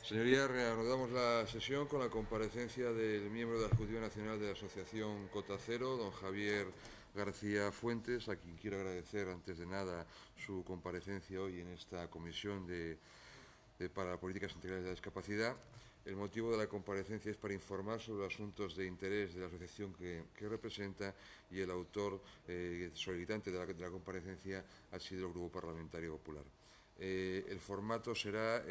Señorías, reanudamos la sesión con la comparecencia del miembro de la Ejecutiva Nacional de la Asociación Cota Cero, don Javier García Fuentes, a quien quiero agradecer antes de nada su comparecencia hoy en esta comisión para políticas integrales de la discapacidad. El motivo de la comparecencia es para informar sobre los asuntos de interés de la asociación que representa, y el autor solicitante de la comparecencia ha sido el Grupo Parlamentario Popular. El formato será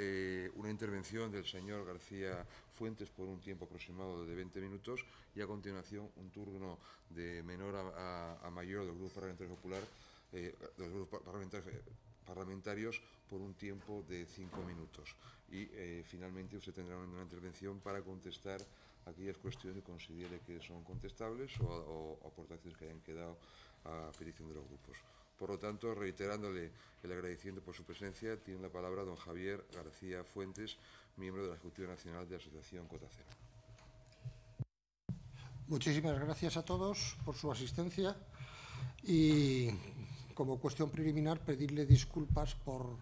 una intervención del señor García Fuentes por un tiempo aproximado de 20 minutos y a continuación un turno de menor a mayor del Grupo Parlamentario Popular, de los grupos parlamentarios por un tiempo de 5 minutos. Y finalmente usted tendrá una intervención para contestar aquellas cuestiones que considere que son contestables o aportaciones que hayan quedado a petición de los grupos. Por lo tanto, reiterándole el agradecimiento por su presencia, tiene la palabra don Javier García Fuentes, miembro de la Ejecutiva Nacional de la Asociación Cota Cero. Muchísimas gracias a todos por su asistencia y, como cuestión preliminar, pedirle disculpas por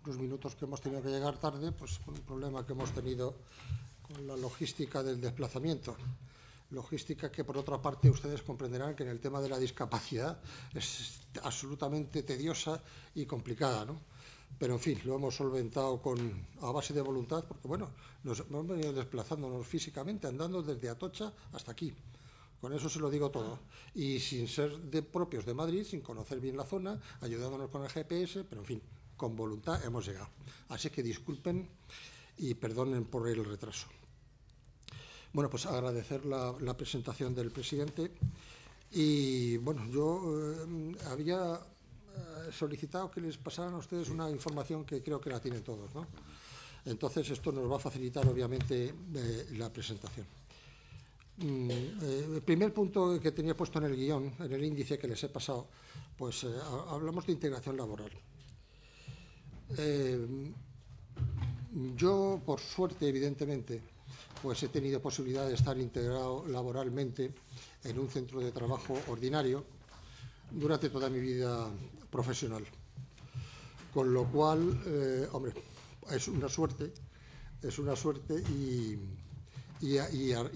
los minutos que hemos tenido que llegar tarde, pues por un problema que hemos tenido con la logística del desplazamiento. Logística que, por otra parte, ustedes comprenderán que en el tema de la discapacidad es absolutamente tediosa y complicada, ¿no? Pero, en fin, lo hemos solventado a base de voluntad, porque, bueno, nos hemos venido desplazándonos físicamente, andando desde Atocha hasta aquí. Con eso se lo digo todo. Y sin ser propios de Madrid, sin conocer bien la zona, ayudándonos con el GPS, pero, en fin, con voluntad hemos llegado. Así que disculpen y perdonen por el retraso. Bueno, pues agradecer la presentación del presidente. Y, bueno, yo había solicitado que les pasaran a ustedes una información que creo que la tienen todos, ¿no? Entonces, esto nos va a facilitar, obviamente, la presentación. El primer punto que tenía puesto en el guión, en el índice que les he pasado, pues hablamos de integración laboral. Yo, por suerte, evidentemente, pues he tenido posibilidad de estar integrado laboralmente en un centro de trabajo ordinario durante toda mi vida profesional. Con lo cual, hombre, es una suerte y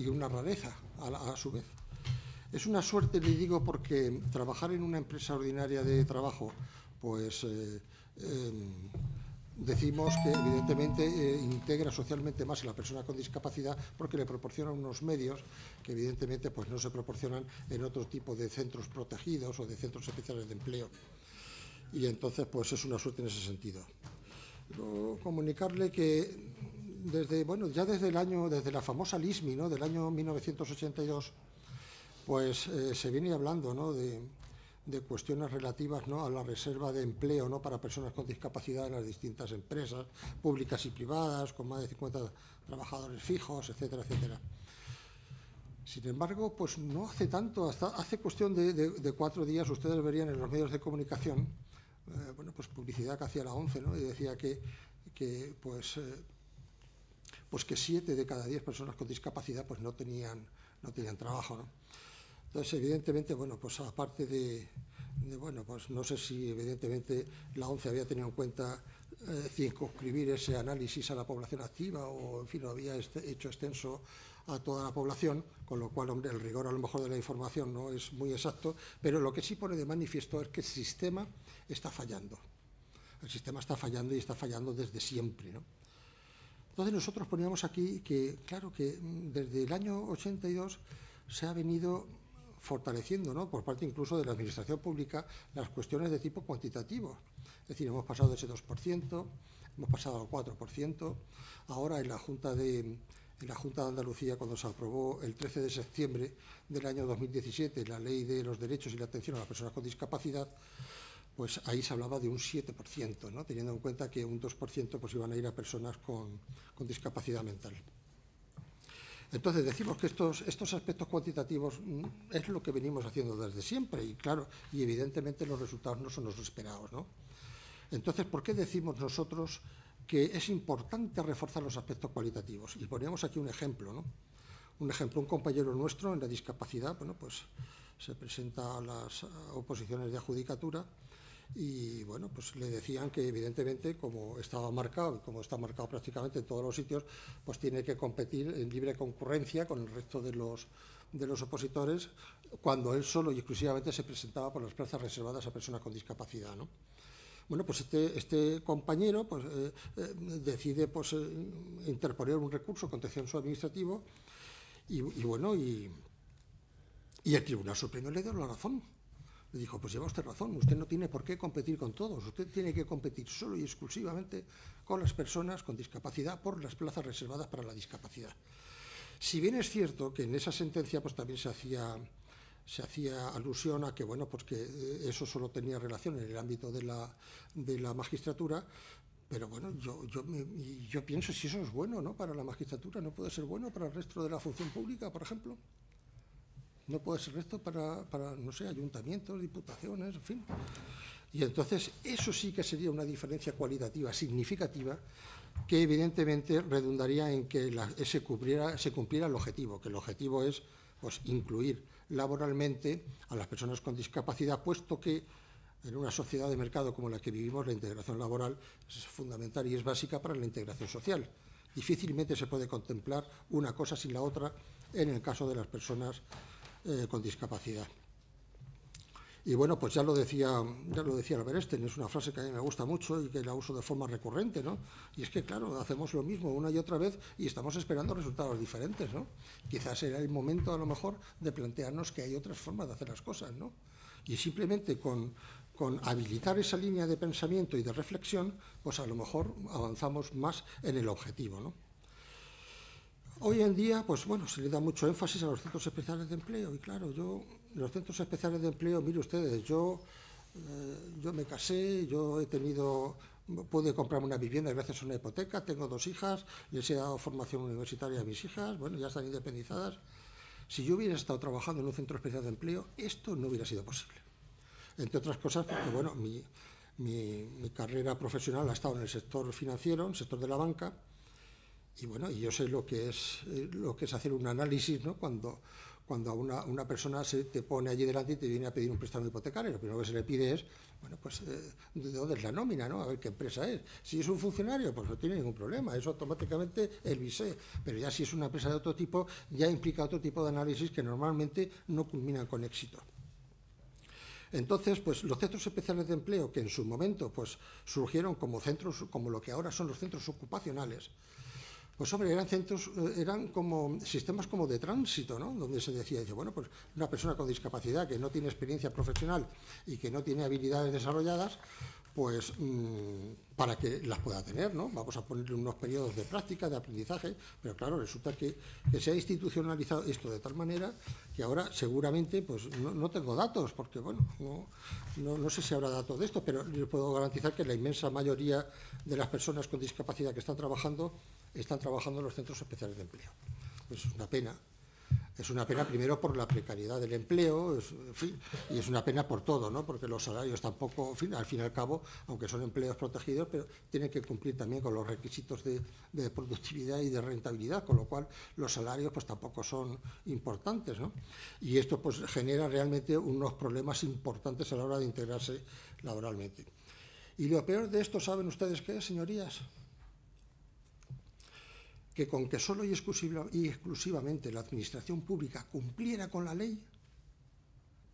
una rareza a su vez. Es una suerte, le digo, porque trabajar en una empresa ordinaria de trabajo, pues decimos que evidentemente integra socialmente más a la persona con discapacidad, porque le proporciona unos medios que evidentemente pues no se proporcionan en otro tipo de centros protegidos o de centros especiales de empleo. Y entonces pues es una suerte en ese sentido. Luego, comunicarle que desde la famosa LISMI, ¿no?, del año 1982, pues se viene hablando, ¿no?, de cuestiones relativas, ¿no?, a la reserva de empleo, ¿no?, para personas con discapacidad en las distintas empresas públicas y privadas, con más de 50 trabajadores fijos, etcétera, etcétera. Sin embargo, pues no hace tanto, hasta hace cuestión de 4 días, ustedes verían en los medios de comunicación, bueno, pues publicidad que hacía la ONCE, ¿no?, y decía que 7 de cada 10 personas con discapacidad pues no tenían trabajo, ¿no? Entonces, evidentemente, bueno, pues aparte bueno, pues no sé si evidentemente la ONCE había tenido en cuenta circunscribir ese análisis a la población activa o, en fin, lo había hecho extenso a toda la población, con lo cual, hombre, el rigor a lo mejor de la información no es muy exacto, pero lo que sí pone de manifiesto es que el sistema está fallando. El sistema está fallando y está fallando desde siempre, ¿no? Entonces nosotros poníamos aquí que, claro, que desde el año 82 se ha venido fortaleciendo, ¿no?, por parte incluso de la Administración Pública, las cuestiones de tipo cuantitativo. Es decir, hemos pasado de ese 2%, hemos pasado al 4%. Ahora en la Junta de Andalucía, cuando se aprobó el 13 de septiembre del año 2017 la Ley de los Derechos y la Atención a las Personas con Discapacidad, pues ahí se hablaba de un 7%, ¿no?, teniendo en cuenta que un 2% pues iban a ir a personas con discapacidad mental. Entonces, decimos que estos aspectos cuantitativos es lo que venimos haciendo desde siempre y, claro, y evidentemente los resultados no son los esperados, ¿no? Entonces, ¿por qué decimos nosotros que es importante reforzar los aspectos cualitativos? Y poníamos aquí un ejemplo, ¿no? Un ejemplo, un compañero nuestro en la discapacidad, bueno, pues se presenta a las oposiciones de adjudicatura y bueno, pues le decían que evidentemente, como estaba marcado y como está marcado prácticamente en todos los sitios, pues tiene que competir en libre concurrencia con el resto de los opositores, cuando él solo y exclusivamente se presentaba por las plazas reservadas a personas con discapacidad, ¿no? Bueno, pues este compañero pues, decide pues, interponer un recurso contencioso administrativo y el Tribunal Supremo le dio la razón. Le dijo, pues lleva usted razón, usted no tiene por qué competir con todos, usted tiene que competir solo y exclusivamente con las personas con discapacidad por las plazas reservadas para la discapacidad. Si bien es cierto que en esa sentencia pues también se hacía alusión a que, bueno, pues que eso solo tenía relación en el ámbito de la magistratura, pero bueno, yo pienso si eso es bueno, ¿no?, para la magistratura, ¿no puede ser bueno para el resto de la función pública, por ejemplo? No puede ser esto para, no sé, ayuntamientos, diputaciones, en fin. Y entonces eso sí que sería una diferencia cualitativa significativa que evidentemente redundaría en que se cumpliera el objetivo, que el objetivo es pues, incluir laboralmente a las personas con discapacidad, puesto que en una sociedad de mercado como la que vivimos la integración laboral es fundamental y es básica para la integración social. Difícilmente se puede contemplar una cosa sin la otra en el caso de las personas con discapacidad. Y bueno, pues ya lo decía Albert Einstein, es una frase que a mí me gusta mucho y que la uso de forma recurrente, ¿no? Y es que, claro, hacemos lo mismo una y otra vez y estamos esperando resultados diferentes, ¿no? Quizás será el momento, a lo mejor, de plantearnos que hay otras formas de hacer las cosas, ¿no? Y simplemente con habilitar esa línea de pensamiento y de reflexión, pues a lo mejor avanzamos más en el objetivo, ¿no? Hoy en día, pues bueno, se le da mucho énfasis a los centros especiales de empleo y claro, los centros especiales de empleo, mire ustedes, yo me casé, pude comprarme una vivienda gracias a una hipoteca, tengo 2 hijas, les he dado formación universitaria a mis hijas, bueno, ya están independizadas. Si yo hubiera estado trabajando en un centro especial de empleo, esto no hubiera sido posible. Entre otras cosas, porque bueno, mi carrera profesional ha estado en el sector financiero, en el sector de la banca. Y bueno, yo sé lo que es hacer un análisis, ¿no? Cuando una persona se te pone allí delante y te viene a pedir un préstamo hipotecario, lo primero que se le pide es, bueno, pues, ¿de dónde es la nómina, no? A ver qué empresa es. Si es un funcionario, pues no tiene ningún problema, eso automáticamente el visé. Pero ya si es una empresa de otro tipo, ya implica otro tipo de análisis que normalmente no culminan con éxito. Entonces, pues los centros especiales de empleo, que en su momento pues surgieron como centros, como lo que ahora son los centros ocupacionales, pues hombre, eran como sistemas como de tránsito, ¿no? Donde se decía, bueno, pues una persona con discapacidad que no tiene experiencia profesional y que no tiene habilidades desarrolladas, pues para que las pueda tener, ¿no? Vamos a ponerle unos periodos de práctica, de aprendizaje, pero claro, resulta que se ha institucionalizado esto de tal manera que ahora seguramente, pues no tengo datos, porque bueno, no sé si habrá datos de esto, pero les puedo garantizar que la inmensa mayoría de las personas con discapacidad que están trabajando en los centros especiales de empleo. Pues es una pena. Es una pena primero por la precariedad del empleo, en fin, y es una pena por todo, ¿no? Porque los salarios tampoco, en fin, al fin y al cabo, aunque son empleos protegidos, pero tienen que cumplir también con los requisitos de productividad y de rentabilidad, con lo cual los salarios pues tampoco son importantes, ¿no? Y esto pues genera realmente unos problemas importantes a la hora de integrarse laboralmente. Y lo peor de esto, ¿saben ustedes qué es, señorías? Que con que solo y exclusivamente la administración pública cumpliera con la ley,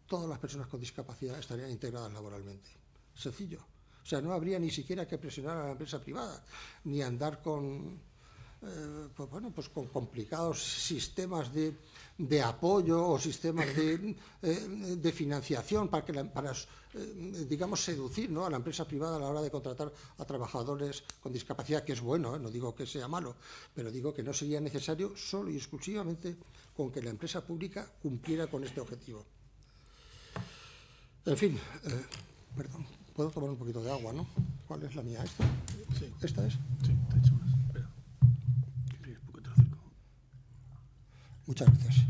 todas las personas con discapacidad estarían integradas laboralmente. Sencillo. O sea, no habría ni siquiera que presionar a la empresa privada, ni andar con complicados sistemas de apoyo o sistemas de financiación para digamos, seducir, ¿no?, a la empresa privada a la hora de contratar a trabajadores con discapacidad, que es bueno, no digo que sea malo, pero digo que no sería necesario solo y exclusivamente con que la empresa pública cumpliera con este objetivo. En fin, perdón, puedo tomar un poquito de agua, ¿no? ¿Cuál es la mía? ¿Esta? Sí. ¿Esta es? Sí, te he hecho más. Espera. ¿Quieres porque te acerco? Muchas gracias.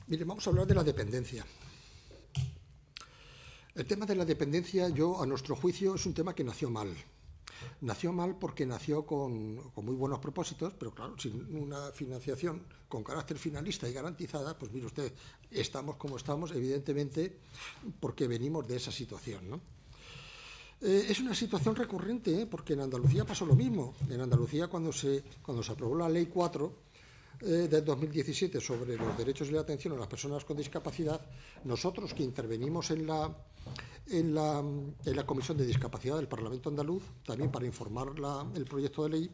Mire, vamos a hablar de la dependencia. El tema de la dependencia, a nuestro juicio, es un tema que nació mal. nació mal porque nació con muy buenos propósitos, pero claro, sin una financiación con carácter finalista y garantizada, pues mire usted, estamos como estamos, evidentemente, porque venimos de esa situación, ¿no? Es una situación recurrente, porque en Andalucía pasó lo mismo. En Andalucía, cuando se aprobó la Ley 4 del 2017 sobre los derechos y la atención a las personas con discapacidad, nosotros que intervenimos en la Comisión de Discapacidad del Parlamento andaluz, también para informar el proyecto de ley,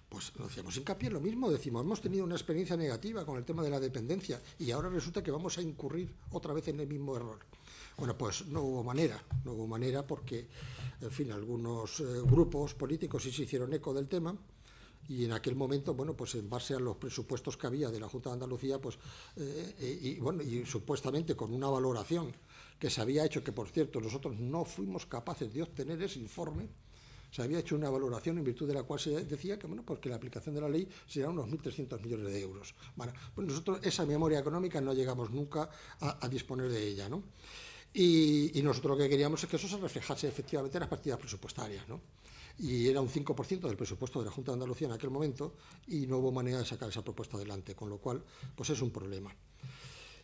pues hacíamos hincapié en lo mismo, decimos, hemos tenido una experiencia negativa con el tema de la dependencia y ahora resulta que vamos a incurrir otra vez en el mismo error. Bueno, pues no hubo manera porque, en fin, algunos grupos políticos sí se hicieron eco del tema y en aquel momento, bueno, pues en base a los presupuestos que había de la Junta de Andalucía, pues, y supuestamente con una valoración que se había hecho, que por cierto nosotros no fuimos capaces de obtener ese informe, se había hecho una valoración en virtud de la cual se decía que, bueno, pues que la aplicación de la ley sería unos 1.300 millones de euros. Bueno, pues nosotros esa memoria económica no llegamos nunca a disponer de ella, ¿no? Y nosotros lo que queríamos es que eso se reflejase efectivamente en las partidas presupuestarias, ¿no? Y era un 5% del presupuesto de la Junta de Andalucía en aquel momento y no hubo manera de sacar esa propuesta adelante, con lo cual, pues es un problema.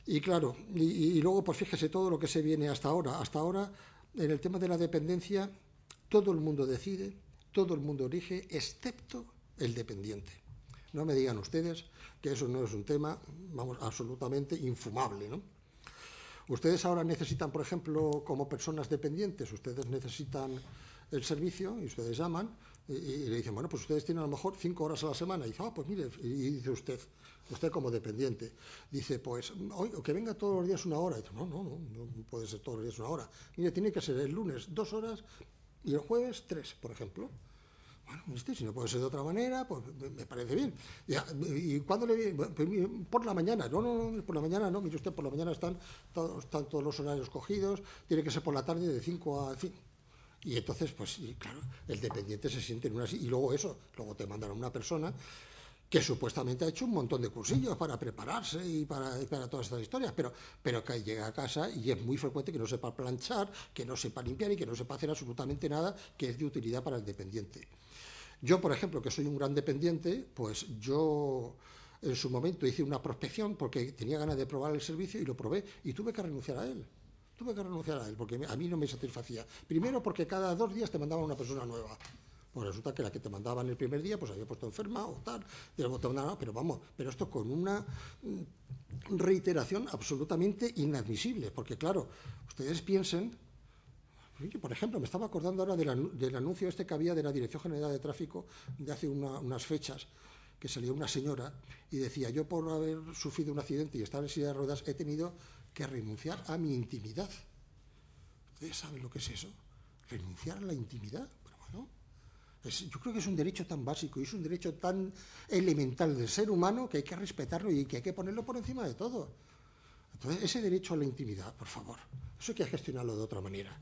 Y claro, y luego, pues fíjese todo lo que se viene hasta ahora. Hasta ahora, en el tema de la dependencia, todo el mundo decide, todo el mundo elige, excepto el dependiente. No me digan ustedes que eso no es un tema, vamos, absolutamente infumable, ¿no? Ustedes ahora necesitan, por ejemplo, como personas dependientes, ustedes necesitan el servicio y ustedes llaman y le dicen, bueno, pues ustedes tienen a lo mejor 5 horas a la semana. Y dice, pues mire, y dice usted como dependiente, dice, pues, hoy que venga todos los días 1 hora. Y dice, no puede ser todos los días 1 hora. Mire, tiene que ser el lunes 2 horas y el jueves 3, por ejemplo. Bueno, si no puede ser de otra manera, pues me parece bien. ¿Y cuándo le viene? Por la mañana. No, por la mañana no. Mire usted, por la mañana están todos los horarios cogidos, tiene que ser por la tarde de 5 a 5. Y entonces, pues, claro, el dependiente se siente en una... Y luego luego te mandan a una persona que supuestamente ha hecho un montón de cursillos para prepararse y para todas estas historias, pero que llega a casa y es muy frecuente que no sepa planchar, que no sepa limpiar y que no sepa hacer absolutamente nada que es de utilidad para el dependiente. Yo, por ejemplo, que soy un gran dependiente, pues yo en su momento hice una prospección porque tenía ganas de probar el servicio y lo probé y tuve que renunciar a él. Porque a mí no me satisfacía. Primero porque cada 2 días te mandaban una persona nueva. Pues resulta que la que te mandaban el primer día pues había puesto enferma o tal, pero esto con una reiteración absolutamente inadmisible, porque claro, ustedes piensen, por ejemplo, me estaba acordando ahora del anuncio que había de la Dirección General de Tráfico de hace unas fechas, que salía una señora y decía, yo por haber sufrido un accidente y estar en silla de ruedas he tenido que renunciar a mi intimidad. ¿Ustedes saben lo que es eso? Renunciar a la intimidad. Pero bueno, yo creo que es un derecho tan básico y es un derecho tan elemental del ser humano que hay que respetarlo y que hay que ponerlo por encima de todo. Entonces, ese derecho a la intimidad, por favor, eso hay que gestionarlo de otra manera.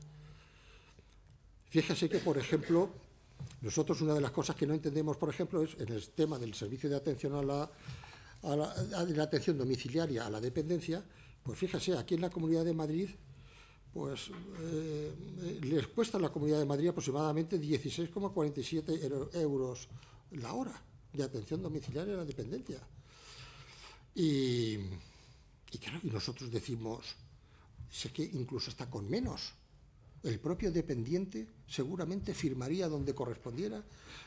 Fíjese que, por ejemplo, nosotros una de las cosas que no entendemos, por ejemplo, es en el tema del servicio de atención a la atención domiciliaria a la dependencia. Pues fíjese, aquí en la Comunidad de Madrid, pues les cuesta a la Comunidad de Madrid aproximadamente 16,47 euros la hora de atención domiciliaria a la dependencia. Y claro, y nosotros decimos, sé que incluso está con menos. El propio dependiente seguramente firmaría donde correspondiera,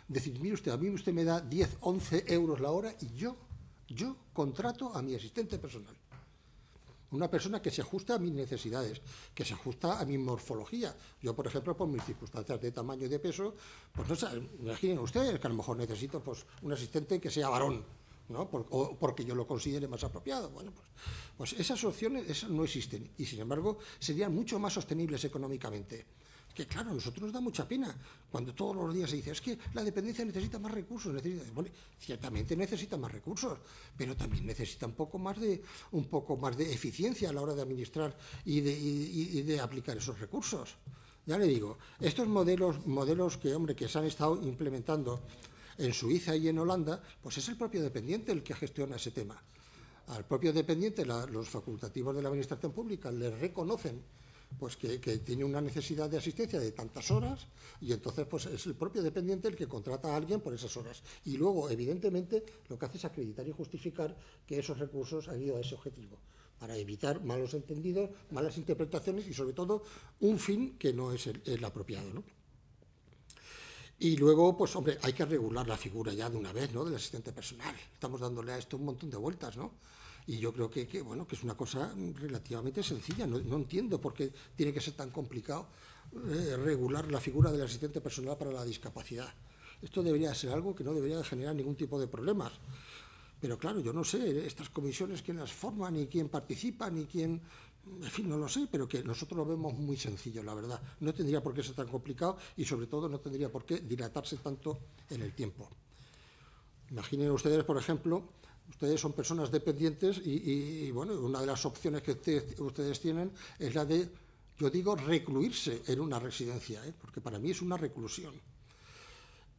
decir, mire usted, a mí usted me da 10, 11 euros la hora y yo contrato a mi asistente personal. Una persona que se ajusta a mis necesidades, que se ajusta a mi morfología. Yo, por ejemplo, por mis circunstancias de tamaño y de peso, pues no sé, imaginen ustedes que a lo mejor necesito pues, un asistente que sea varón, ¿no? O porque yo lo considere más apropiado. Bueno, pues esas opciones no existen y, sin embargo, serían mucho más sostenibles económicamente. Que claro, a nosotros nos da mucha pena cuando todos los días se dice, es que la dependencia necesita más recursos. Bueno, ciertamente necesita más recursos, pero también necesita un poco más de eficiencia a la hora de administrar y de aplicar esos recursos. Ya le digo, estos modelos que se han estado implementando en Suiza y en Holanda, pues es el propio dependiente el que gestiona ese tema. Al propio dependiente, los facultativos de la administración pública le reconocen pues que tiene una necesidad de asistencia de tantas horas y entonces pues es el propio dependiente el que contrata a alguien por esas horas. Y luego, evidentemente, lo que hace es acreditar y justificar que esos recursos han ido a ese objetivo, para evitar malos entendidos, malas interpretaciones y, sobre todo, un fin que no es el apropiado, ¿no? Y luego, pues, hombre, hay que regular la figura ya de una vez, ¿no?, del asistente personal. Estamos dándole a esto un montón de vueltas, ¿no? Y yo creo que es una cosa relativamente sencilla. No entiendo por qué tiene que ser tan complicado regular la figura del asistente personal para la discapacidad. Esto debería ser algo que no debería generar ningún tipo de problemas. Pero claro, yo no sé, estas comisiones quién las forman, ni quién participa, ni quién... En fin, no lo sé, pero que nosotros lo vemos muy sencillo, la verdad. No tendría por qué ser tan complicado y, sobre todo, no tendría por qué dilatarse tanto en el tiempo. Imaginen ustedes, por ejemplo, ustedes son personas dependientes y bueno, una de las opciones que ustedes tienen es la de, yo digo, recluirse en una residencia, porque para mí es una reclusión.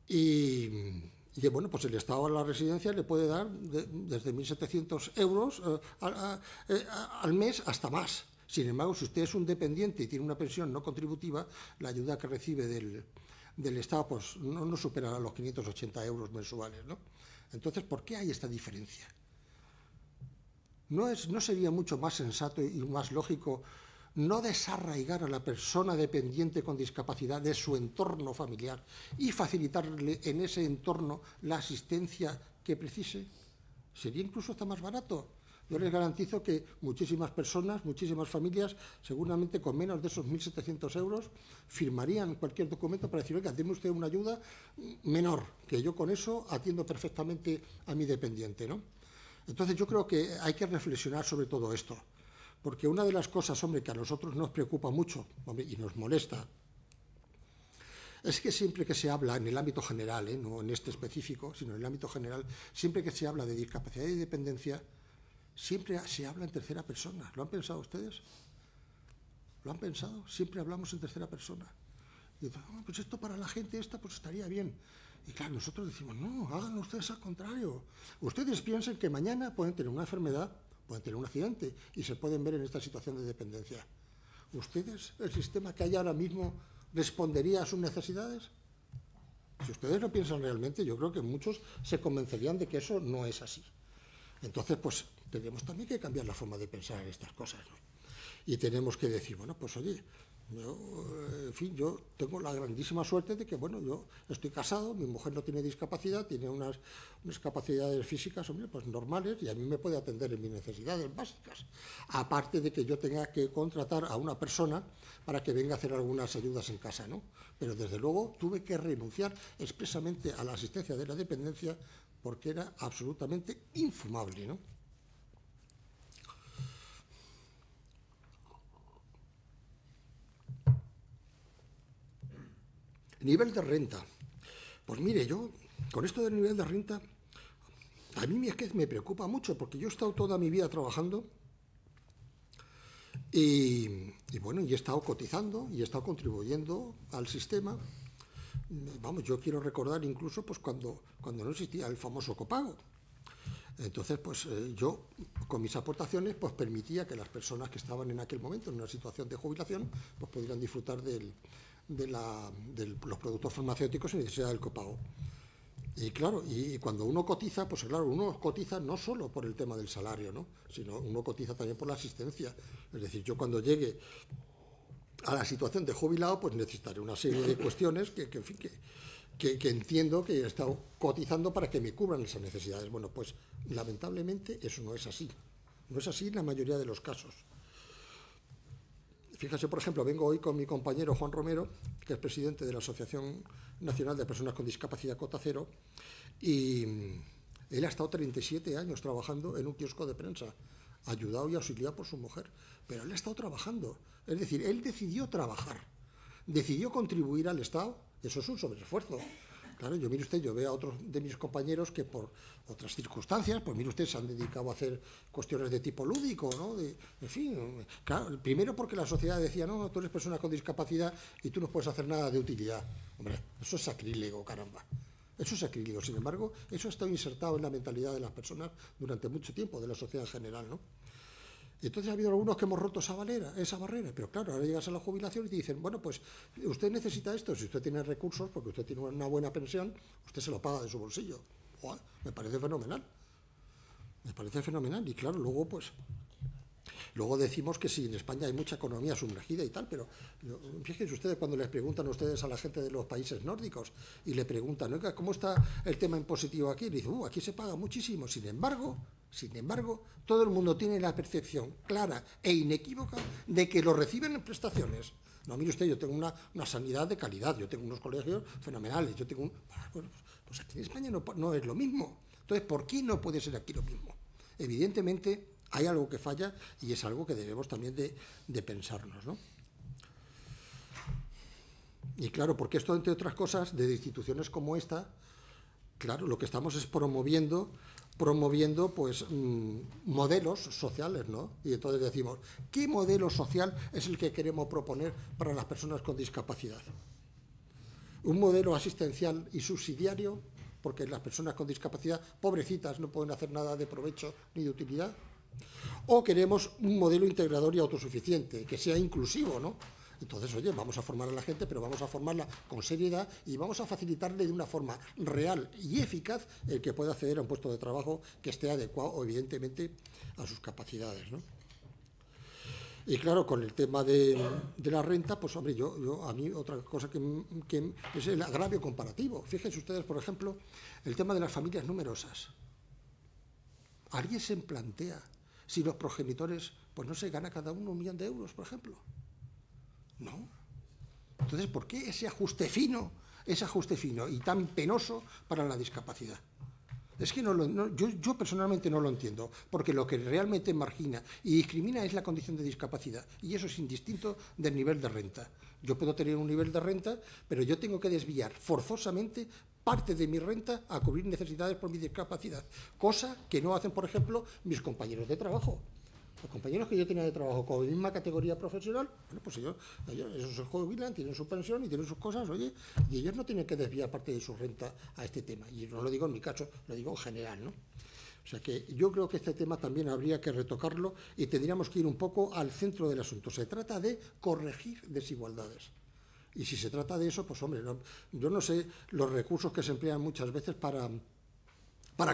Y bueno, pues el Estado a la residencia le puede dar desde 1.700 euros al mes hasta más. Sin embargo, si usted es un dependiente y tiene una pensión no contributiva, la ayuda que recibe del Estado pues no superará los 580 euros mensuales, ¿no? Entonces, ¿por qué hay esta diferencia? ¿No sería mucho más sensato y más lógico no desarraigar a la persona dependiente con discapacidad de su entorno familiar y facilitarle en ese entorno la asistencia que precise? Sería incluso hasta más barato. Yo les garantizo que muchísimas personas, muchísimas familias, seguramente con menos de esos 1.700 euros, firmarían cualquier documento para decir, oiga, deme usted una ayuda menor, que yo con eso atiendo perfectamente a mi dependiente, ¿no? Entonces yo creo que hay que reflexionar sobre todo esto. Porque una de las cosas, hombre, que a nosotros nos preocupa mucho, hombre, y nos molesta, es que siempre que se habla en el ámbito general, no en este específico, sino en el ámbito general, siempre que se habla de discapacidad y dependencia, siempre se habla en tercera persona. ¿Lo han pensado ustedes? ¿Lo han pensado? Siempre hablamos en tercera persona. Y dicen, pues esto para la gente esta pues estaría bien. Y claro, nosotros decimos, no, hagan ustedes al contrario. Ustedes piensen que mañana pueden tener una enfermedad, pueden tener un accidente y se pueden ver en esta situación de dependencia. ¿Ustedes, el sistema que hay ahora mismo, respondería a sus necesidades? Si ustedes lo piensan realmente, yo creo que muchos se convencerían de que eso no es así. Entonces, pues, tenemos también que cambiar la forma de pensar en estas cosas, ¿no? Y tenemos que decir, bueno, pues oye, en fin, yo tengo la grandísima suerte de que, bueno, yo estoy casado, mi mujer no tiene discapacidad, tiene unas capacidades físicas, hombre, pues normales, y a mí me puede atender en mis necesidades básicas. Aparte de que yo tenga que contratar a una persona para que venga a hacer algunas ayudas en casa, ¿no? Pero desde luego tuve que renunciar expresamente a la asistencia de la dependencia porque era absolutamente infumable, ¿no? Nivel de renta. Pues mire, yo, con esto del nivel de renta, a mí es que me preocupa mucho, porque yo he estado toda mi vida trabajando y bueno, y he estado cotizando y he estado contribuyendo al sistema. Vamos, yo quiero recordar incluso pues cuando no existía el famoso copago. Entonces, pues yo, con mis aportaciones, pues permitía que las personas que estaban en aquel momento en una situación de jubilación, pues pudieran disfrutar de los productos farmacéuticos sin necesidad del copago. Y claro, y cuando uno cotiza, pues claro, uno cotiza no solo por el tema del salario, ¿no?, sino uno cotiza también por la asistencia. Es decir, yo cuando llegue a la situación de jubilado, pues necesitaré una serie de cuestiones que entiendo que he estado cotizando para que me cubran esas necesidades. Bueno, pues lamentablemente eso no es así. No es así en la mayoría de los casos. Fíjese, por ejemplo, vengo hoy con mi compañero Juan Romero, que es presidente de la Asociación Nacional de Personas con Discapacidad Cota Cero, y él ha estado 37 años trabajando en un kiosco de prensa, ayudado y auxiliado por su mujer, pero él ha estado trabajando. Es decir, él decidió trabajar, decidió contribuir al Estado. Eso es un sobreesfuerzo. Claro, mire usted, yo veo a otros de mis compañeros que por otras circunstancias, pues mire usted, se han dedicado a hacer cuestiones de tipo lúdico, ¿no? En fin, claro, primero porque la sociedad decía, no, tú eres persona con discapacidad y tú no puedes hacer nada de utilidad. Hombre, eso es sacrílego, caramba. Eso es sacrílego. Sin embargo, eso ha estado insertado en la mentalidad de las personas durante mucho tiempo, de la sociedad en general, ¿no? Entonces ha habido algunos que hemos roto esa barrera, pero claro, ahora llegas a la jubilación y te dicen, bueno, pues usted necesita esto, si usted tiene recursos, porque usted tiene una buena pensión, usted se lo paga de su bolsillo. ¡Buah! Me parece fenomenal. Me parece fenomenal. Y claro, luego decimos que sí, en España hay mucha economía sumergida y tal, pero fíjense ustedes cuando les preguntan a ustedes a la gente de los países nórdicos y le preguntan, oiga, ¿cómo está el tema impositivo aquí? Y le dicen, aquí se paga muchísimo. Sin embargo, todo el mundo tiene la percepción clara e inequívoca de que lo reciben en prestaciones. No, mire usted, yo tengo una sanidad de calidad, yo tengo unos colegios fenomenales, yo tengo pues aquí en España no es lo mismo. Entonces, ¿por qué no puede ser aquí lo mismo? Evidentemente, hay algo que falla y es algo que debemos también de pensarnos, ¿no? Y claro, porque esto, entre otras cosas, de instituciones como esta, claro, lo que estamos es promoviendo pues modelos sociales, ¿no? Y entonces decimos, ¿qué modelo social es el que queremos proponer para las personas con discapacidad? ¿Un modelo asistencial y subsidiario? Porque las personas con discapacidad, pobrecitas, no pueden hacer nada de provecho ni de utilidad. ¿O queremos un modelo integrador y autosuficiente, que sea inclusivo, ¿no? Entonces, oye, vamos a formar a la gente, pero vamos a formarla con seriedad y vamos a facilitarle de una forma real y eficaz el que pueda acceder a un puesto de trabajo que esté adecuado, evidentemente, a sus capacidades, ¿no? Y claro, con el tema de la renta, pues hombre, a mí otra cosa que es el agravio comparativo. Fíjense ustedes, por ejemplo, el tema de las familias numerosas. ¿Alguien se plantea si los progenitores, pues no se gana cada uno 1 millón de euros, por ejemplo? No. Entonces, ¿por qué ese ajuste fino y tan penoso para la discapacidad? Es que yo personalmente no lo entiendo, porque lo que realmente margina y discrimina es la condición de discapacidad, y eso es indistinto del nivel de renta. Yo puedo tener un nivel de renta, pero yo tengo que desviar forzosamente parte de mi renta a cubrir necesidades por mi discapacidad, cosa que no hacen, por ejemplo, mis compañeros de trabajo. Los compañeros que yo tenía de trabajo con la misma categoría profesional, bueno, pues ellos se jubilan, tienen su pensión y tienen sus cosas, oye, y ellos no tienen que desviar parte de su renta a este tema. Y no lo digo en mi caso, lo digo en general, ¿no? O sea que yo creo que este tema también habría que retocarlo y tendríamos que ir un poco al centro del asunto. Se trata de corregir desigualdades. Y si se trata de eso, pues hombre, yo no sé los recursos que se emplean muchas veces para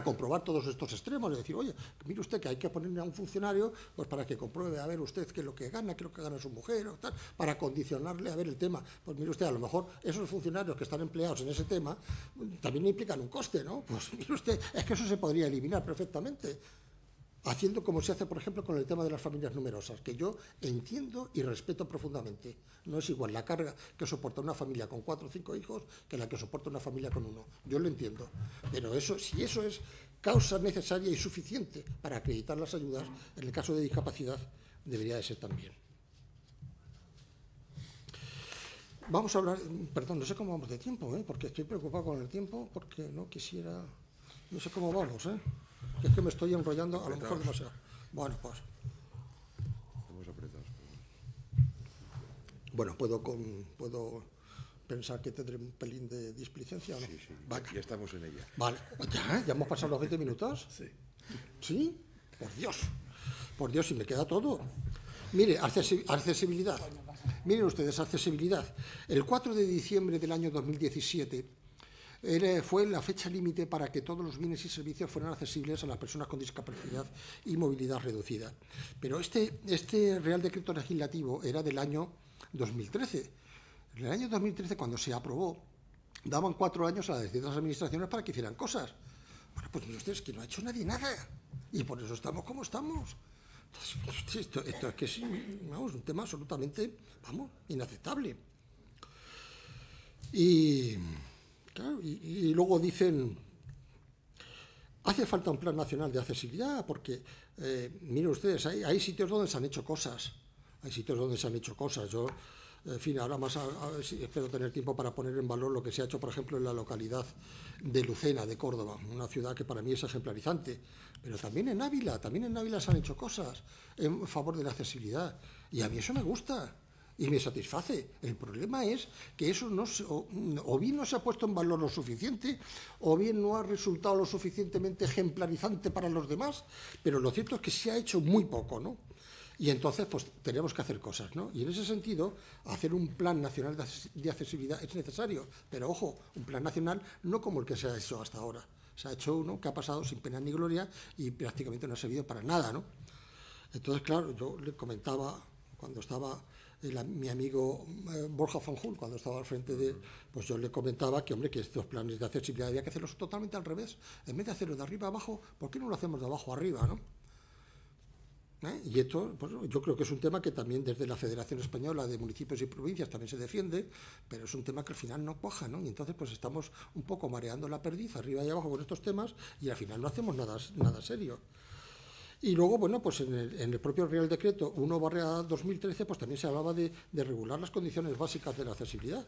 comprobar todos estos extremos, es decir, oye, mire usted que hay que ponerle a un funcionario pues para que compruebe a ver usted qué es lo que gana su mujer, o tal, para condicionarle a ver el tema. Pues mire usted, a lo mejor esos funcionarios que están empleados en ese tema también implican un coste, ¿no? Pues mire usted, es que eso se podría eliminar perfectamente, haciendo como se hace, por ejemplo, con el tema de las familias numerosas, que yo entiendo y respeto profundamente. No es igual la carga que soporta una familia con 4 o 5 hijos que la que soporta una familia con 1. Yo lo entiendo. Pero si eso es causa necesaria y suficiente para acreditar las ayudas, en el caso de discapacidad debería de ser también. Vamos a hablar, perdón, no sé cómo vamos de tiempo, porque estoy preocupado con el tiempo, porque no quisiera, no sé cómo vamos, es que me estoy enrollando a lo mejor demasiado. Bueno, pues. Estamos apretados. Bueno, puedo pensar que tendré un pelín de displicencia, ¿o no? Sí, vale. Ya estamos en ella. Vale. ¿Ya hemos pasado los 20 minutos? Sí. ¿Sí? Por Dios, y me queda todo. Mire, accesibilidad. Miren ustedes, accesibilidad. El 4 de diciembre del año 2017... fue la fecha límite para que todos los bienes y servicios fueran accesibles a las personas con discapacidad y movilidad reducida. Pero este Real Decreto Legislativo era del año 2013. En el año 2013, cuando se aprobó, daban 4 años a las distintas administraciones para que hicieran cosas. Bueno, pues miren ustedes, que no ha hecho nadie nada. Y por eso estamos como estamos. Entonces, esto es que es un tema absolutamente, inaceptable. Claro, y luego dicen, hace falta un plan nacional de accesibilidad, porque, miren ustedes, hay sitios donde se han hecho cosas. Yo, en fin, ahora más espero tener tiempo para poner en valor lo que se ha hecho, por ejemplo, en la localidad de Lucena, de Córdoba, una ciudad que para mí es ejemplarizante. Pero también en Ávila se han hecho cosas en favor de la accesibilidad. Y a mí eso me gusta. Y me satisface. El problema es que eso o bien no se ha puesto en valor lo suficiente, o bien no ha resultado lo suficientemente ejemplarizante para los demás, pero lo cierto es que se ha hecho muy poco, ¿no? Y entonces, pues tenemos que hacer cosas, ¿no? Y en ese sentido, hacer un plan nacional de accesibilidad es necesario, pero ojo, un plan nacional no como el que se ha hecho hasta ahora. Se ha hecho uno que ha pasado sin pena ni gloria y prácticamente no ha servido para nada, ¿no? Entonces, claro, yo le comentaba cuando estaba mi amigo Borja Fanjul, cuando estaba al frente de, pues yo le comentaba que, hombre, que estos planes de accesibilidad había que hacerlos totalmente al revés. En vez de hacerlo de arriba a abajo, ¿por qué no lo hacemos de abajo a arriba, no? Y esto, pues, yo creo que es un tema que también desde la Federación Española de Municipios y Provincias también se defiende, pero es un tema que al final no cuaja, ¿no? Y entonces pues estamos un poco mareando la perdiz arriba y abajo con estos temas y al final no hacemos nada serio. Y luego, bueno, pues en el propio Real Decreto 1/2013 pues también se hablaba de regular las condiciones básicas de la accesibilidad.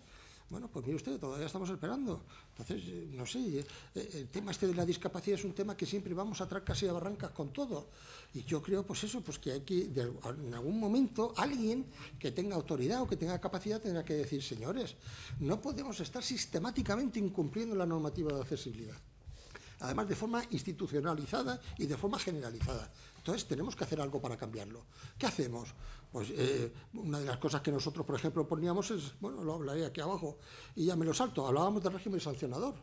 Bueno, pues mire usted, todavía estamos esperando. Entonces, no sé, el tema este de la discapacidad es un tema que siempre vamos a atrás casi a barrancas con todo. Y yo creo, pues eso, pues que hay que, en algún momento, alguien que tenga autoridad o que tenga capacidad tendrá que decir, señores, no podemos estar sistemáticamente incumpliendo la normativa de accesibilidad. Además de forma institucionalizada y de forma generalizada. Entonces tenemos que hacer algo para cambiarlo. ¿Qué hacemos? Pues una de las cosas que nosotros, por ejemplo, poníamos es, bueno, lo hablaré aquí abajo y ya me lo salto, hablábamos del régimen sancionador.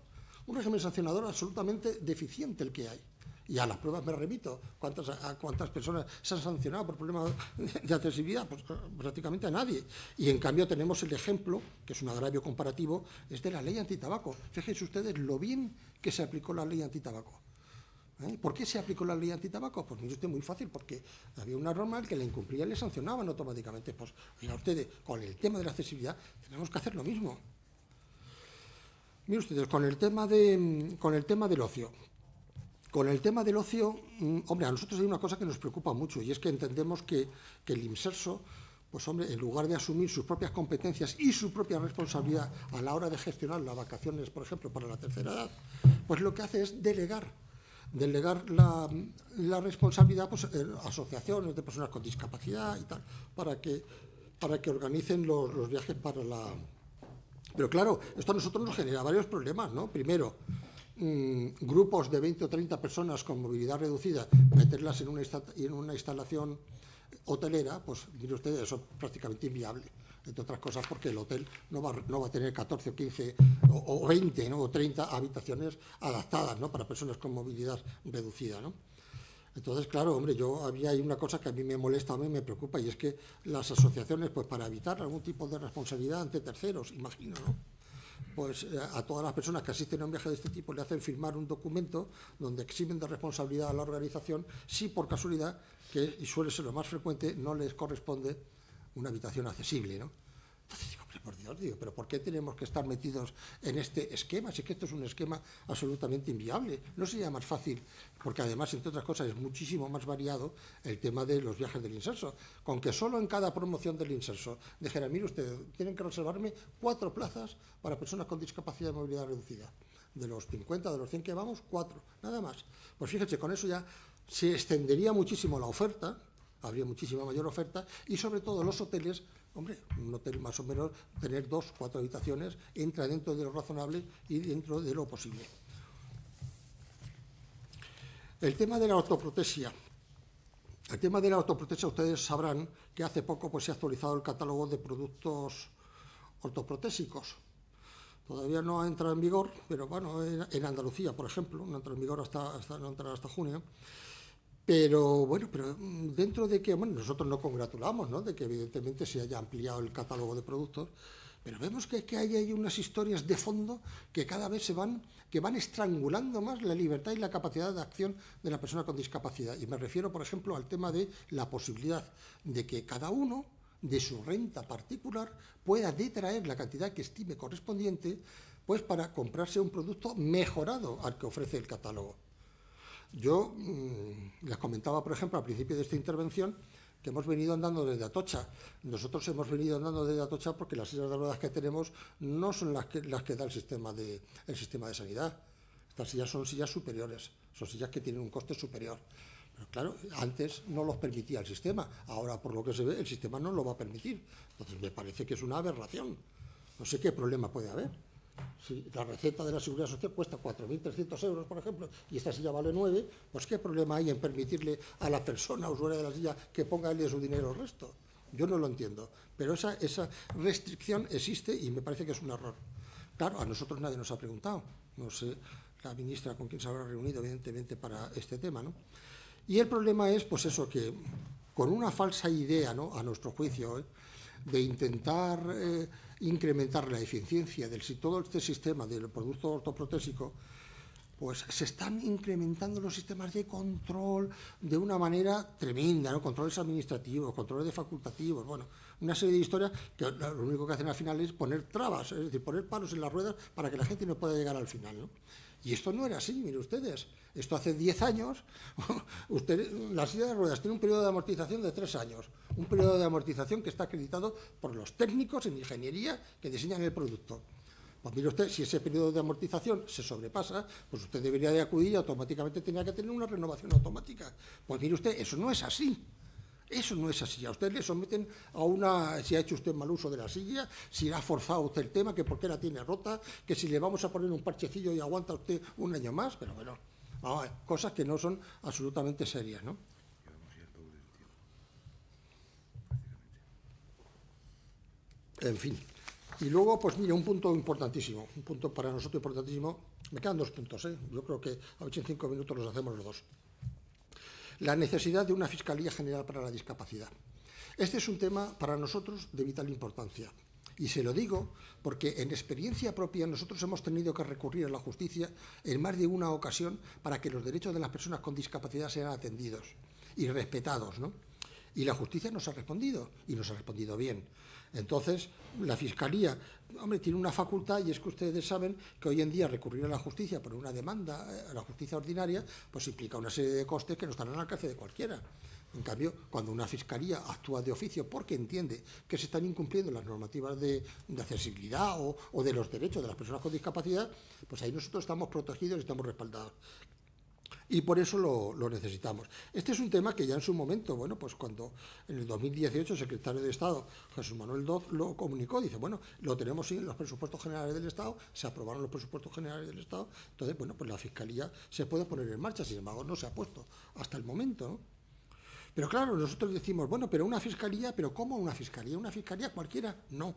Un régimen sancionador absolutamente deficiente el que hay. Y a las pruebas me remito. ¿A cuántas personas se han sancionado por problemas de accesibilidad? Pues prácticamente a nadie. Y en cambio tenemos el ejemplo, que es un agravio comparativo, es de la ley antitabaco. Fíjense ustedes lo bien que se aplicó la ley antitabaco. ¿Por qué se aplicó la ley antitabaco? Pues mire usted, muy fácil, porque había una norma que la incumplía y le sancionaban automáticamente. Pues oiga ustedes, con el tema de la accesibilidad tenemos que hacer lo mismo. Miren ustedes, con el tema del ocio. Con el tema del ocio, hombre, a nosotros hay una cosa que nos preocupa mucho y es que entendemos que el Imserso, pues hombre, en lugar de asumir sus propias competencias y su propia responsabilidad a la hora de gestionar las vacaciones, por ejemplo, para la tercera edad, pues lo que hace es delegar la responsabilidad pues, a asociaciones de personas con discapacidad y tal, para que organicen los viajes para la... Pero claro, esto a nosotros nos genera varios problemas, ¿no? Primero, grupos de 20 o 30 personas con movilidad reducida, meterlas en una instalación hotelera, pues mire usted, eso es prácticamente inviable, entre otras cosas porque el hotel no va a tener 14 o 15 o 20, ¿no? O 30 habitaciones adaptadas, ¿no? Para personas con movilidad reducida, ¿no? Entonces, claro, hombre, había ahí una cosa que a mí me molesta, a mí me preocupa, y es que las asociaciones, pues para evitar algún tipo de responsabilidad ante terceros, imagino, ¿no? Pues a todas las personas que asisten a un viaje de este tipo le hacen firmar un documento donde eximen de responsabilidad a la organización si por casualidad, que y suele ser lo más frecuente, no les corresponde una habitación accesible, ¿no? Entonces digo, por Dios, pero ¿por qué tenemos que estar metidos en este esquema? Si es que esto es un esquema absolutamente inviable. ¿No sería más fácil? Porque además, entre otras cosas, es muchísimo más variado el tema de los viajes del Imserso. Con que solo en cada promoción del Imserso dijeran, mire usted, tienen que reservarme 4 plazas para personas con discapacidad de movilidad reducida. De los 50, de los 100 que vamos, 4, nada más. Pues fíjense, con eso ya se extendería muchísimo la oferta, habría muchísima mayor oferta, y sobre todo los hoteles, hombre, un hotel más o menos, tener 2 o 4 habitaciones, entra dentro de lo razonable y dentro de lo posible. El tema de la ortoprotesia. El tema de la ortoprotesia, ustedes sabrán que hace poco pues, se ha actualizado el catálogo de productos ortoprotésicos. Todavía no ha entrado en vigor, pero bueno, en Andalucía, por ejemplo, no ha entrado en vigor no entrará hasta junio. Pero bueno, dentro de que, bueno, nosotros nos congratulamos, ¿no?, de que evidentemente se haya ampliado el catálogo de productos, pero vemos que hay ahí unas historias de fondo que cada vez van estrangulando más la libertad y la capacidad de acción de la persona con discapacidad. Y me refiero, por ejemplo, al tema de la posibilidad de que cada uno, de su renta particular, pueda detraer la cantidad que estime correspondiente, pues para comprarse un producto mejorado al que ofrece el catálogo. Yo les comentaba, por ejemplo, al principio de esta intervención, que hemos venido andando desde Atocha. Nosotros hemos venido andando desde Atocha porque las sillas de ruedas que tenemos no son las que da el sistema de sanidad. Estas sillas son sillas superiores, son sillas que tienen un coste superior. Pero claro, antes no los permitía el sistema, ahora por lo que se ve el sistema no lo va a permitir. Entonces me parece que es una aberración. No sé qué problema puede haber. Si la receta de la Seguridad Social cuesta 4.300 euros, por ejemplo, y esta silla vale 9, pues ¿qué problema hay en permitirle a la persona usuaria de la silla que ponga él de su dinero el resto? Yo no lo entiendo, pero esa restricción existe y me parece que es un error. Claro, a nosotros nadie nos ha preguntado, no sé la ministra con quién se habrá reunido, evidentemente, para este tema, ¿no? Y el problema es, pues eso, que con una falsa idea, ¿no?, a nuestro juicio, de intentar incrementar la eficiencia de todo este sistema del producto ortoprotésico, pues se están incrementando los sistemas de control de una manera tremenda, ¿no? Controles administrativos, controles de facultativos, bueno, una serie de historias que lo único que hacen al final es poner trabas, es decir, poner palos en las ruedas para que la gente no pueda llegar al final, ¿no? Y esto no era así, miren ustedes. Esto hace 10 años, la silla de ruedas tiene un periodo de amortización de 3 años. Un periodo de amortización que está acreditado por los técnicos en ingeniería que diseñan el producto. Pues mire usted, si ese periodo de amortización se sobrepasa, pues usted debería de acudir y automáticamente tenía que tener una renovación automática. Pues mire usted, eso no es así. Eso no es así. A usted le someten a si ha hecho usted mal uso de la silla, si ha forzado usted el tema, que por qué la tiene rota, que si le vamos a poner un parchecillo y aguanta usted un año más, pero bueno, vamos a ver, cosas que no son absolutamente serias, ¿no? En fin. Y luego, pues mire, un punto importantísimo, un punto para nosotros importantísimo, me quedan 2 puntos, ¿eh? Yo creo que a ver si en 5 minutos los hacemos los 2. La necesidad de una Fiscalía General para la Discapacidad. Este es un tema para nosotros de vital importancia. Y se lo digo porque en experiencia propia nosotros hemos tenido que recurrir a la justicia en más de una ocasión para que los derechos de las personas con discapacidad sean atendidos y respetados, ¿no? Y la justicia nos ha respondido, y nos ha respondido bien. Entonces, la Fiscalía, hombre, tiene una facultad, y es que ustedes saben que hoy en día recurrir a la justicia por una demanda, a la justicia ordinaria, pues implica una serie de costes que no están al alcance de cualquiera. En cambio, cuando una Fiscalía actúa de oficio porque entiende que se están incumpliendo las normativas de accesibilidad o de los derechos de las personas con discapacidad, pues ahí nosotros estamos protegidos y estamos respaldados. Y por eso lo necesitamos. Este es un tema que ya en su momento, bueno, pues cuando en el 2018 el secretario de Estado, Jesús Manuel Doz, lo comunicó, dice, bueno, lo tenemos en los presupuestos generales del Estado, se aprobaron los presupuestos generales del Estado, entonces, bueno, pues la Fiscalía se puede poner en marcha, sin embargo, no se ha puesto hasta el momento, ¿no? Pero claro, nosotros decimos, bueno, pero una Fiscalía, ¿pero cómo una Fiscalía? ¿Una Fiscalía cualquiera? No.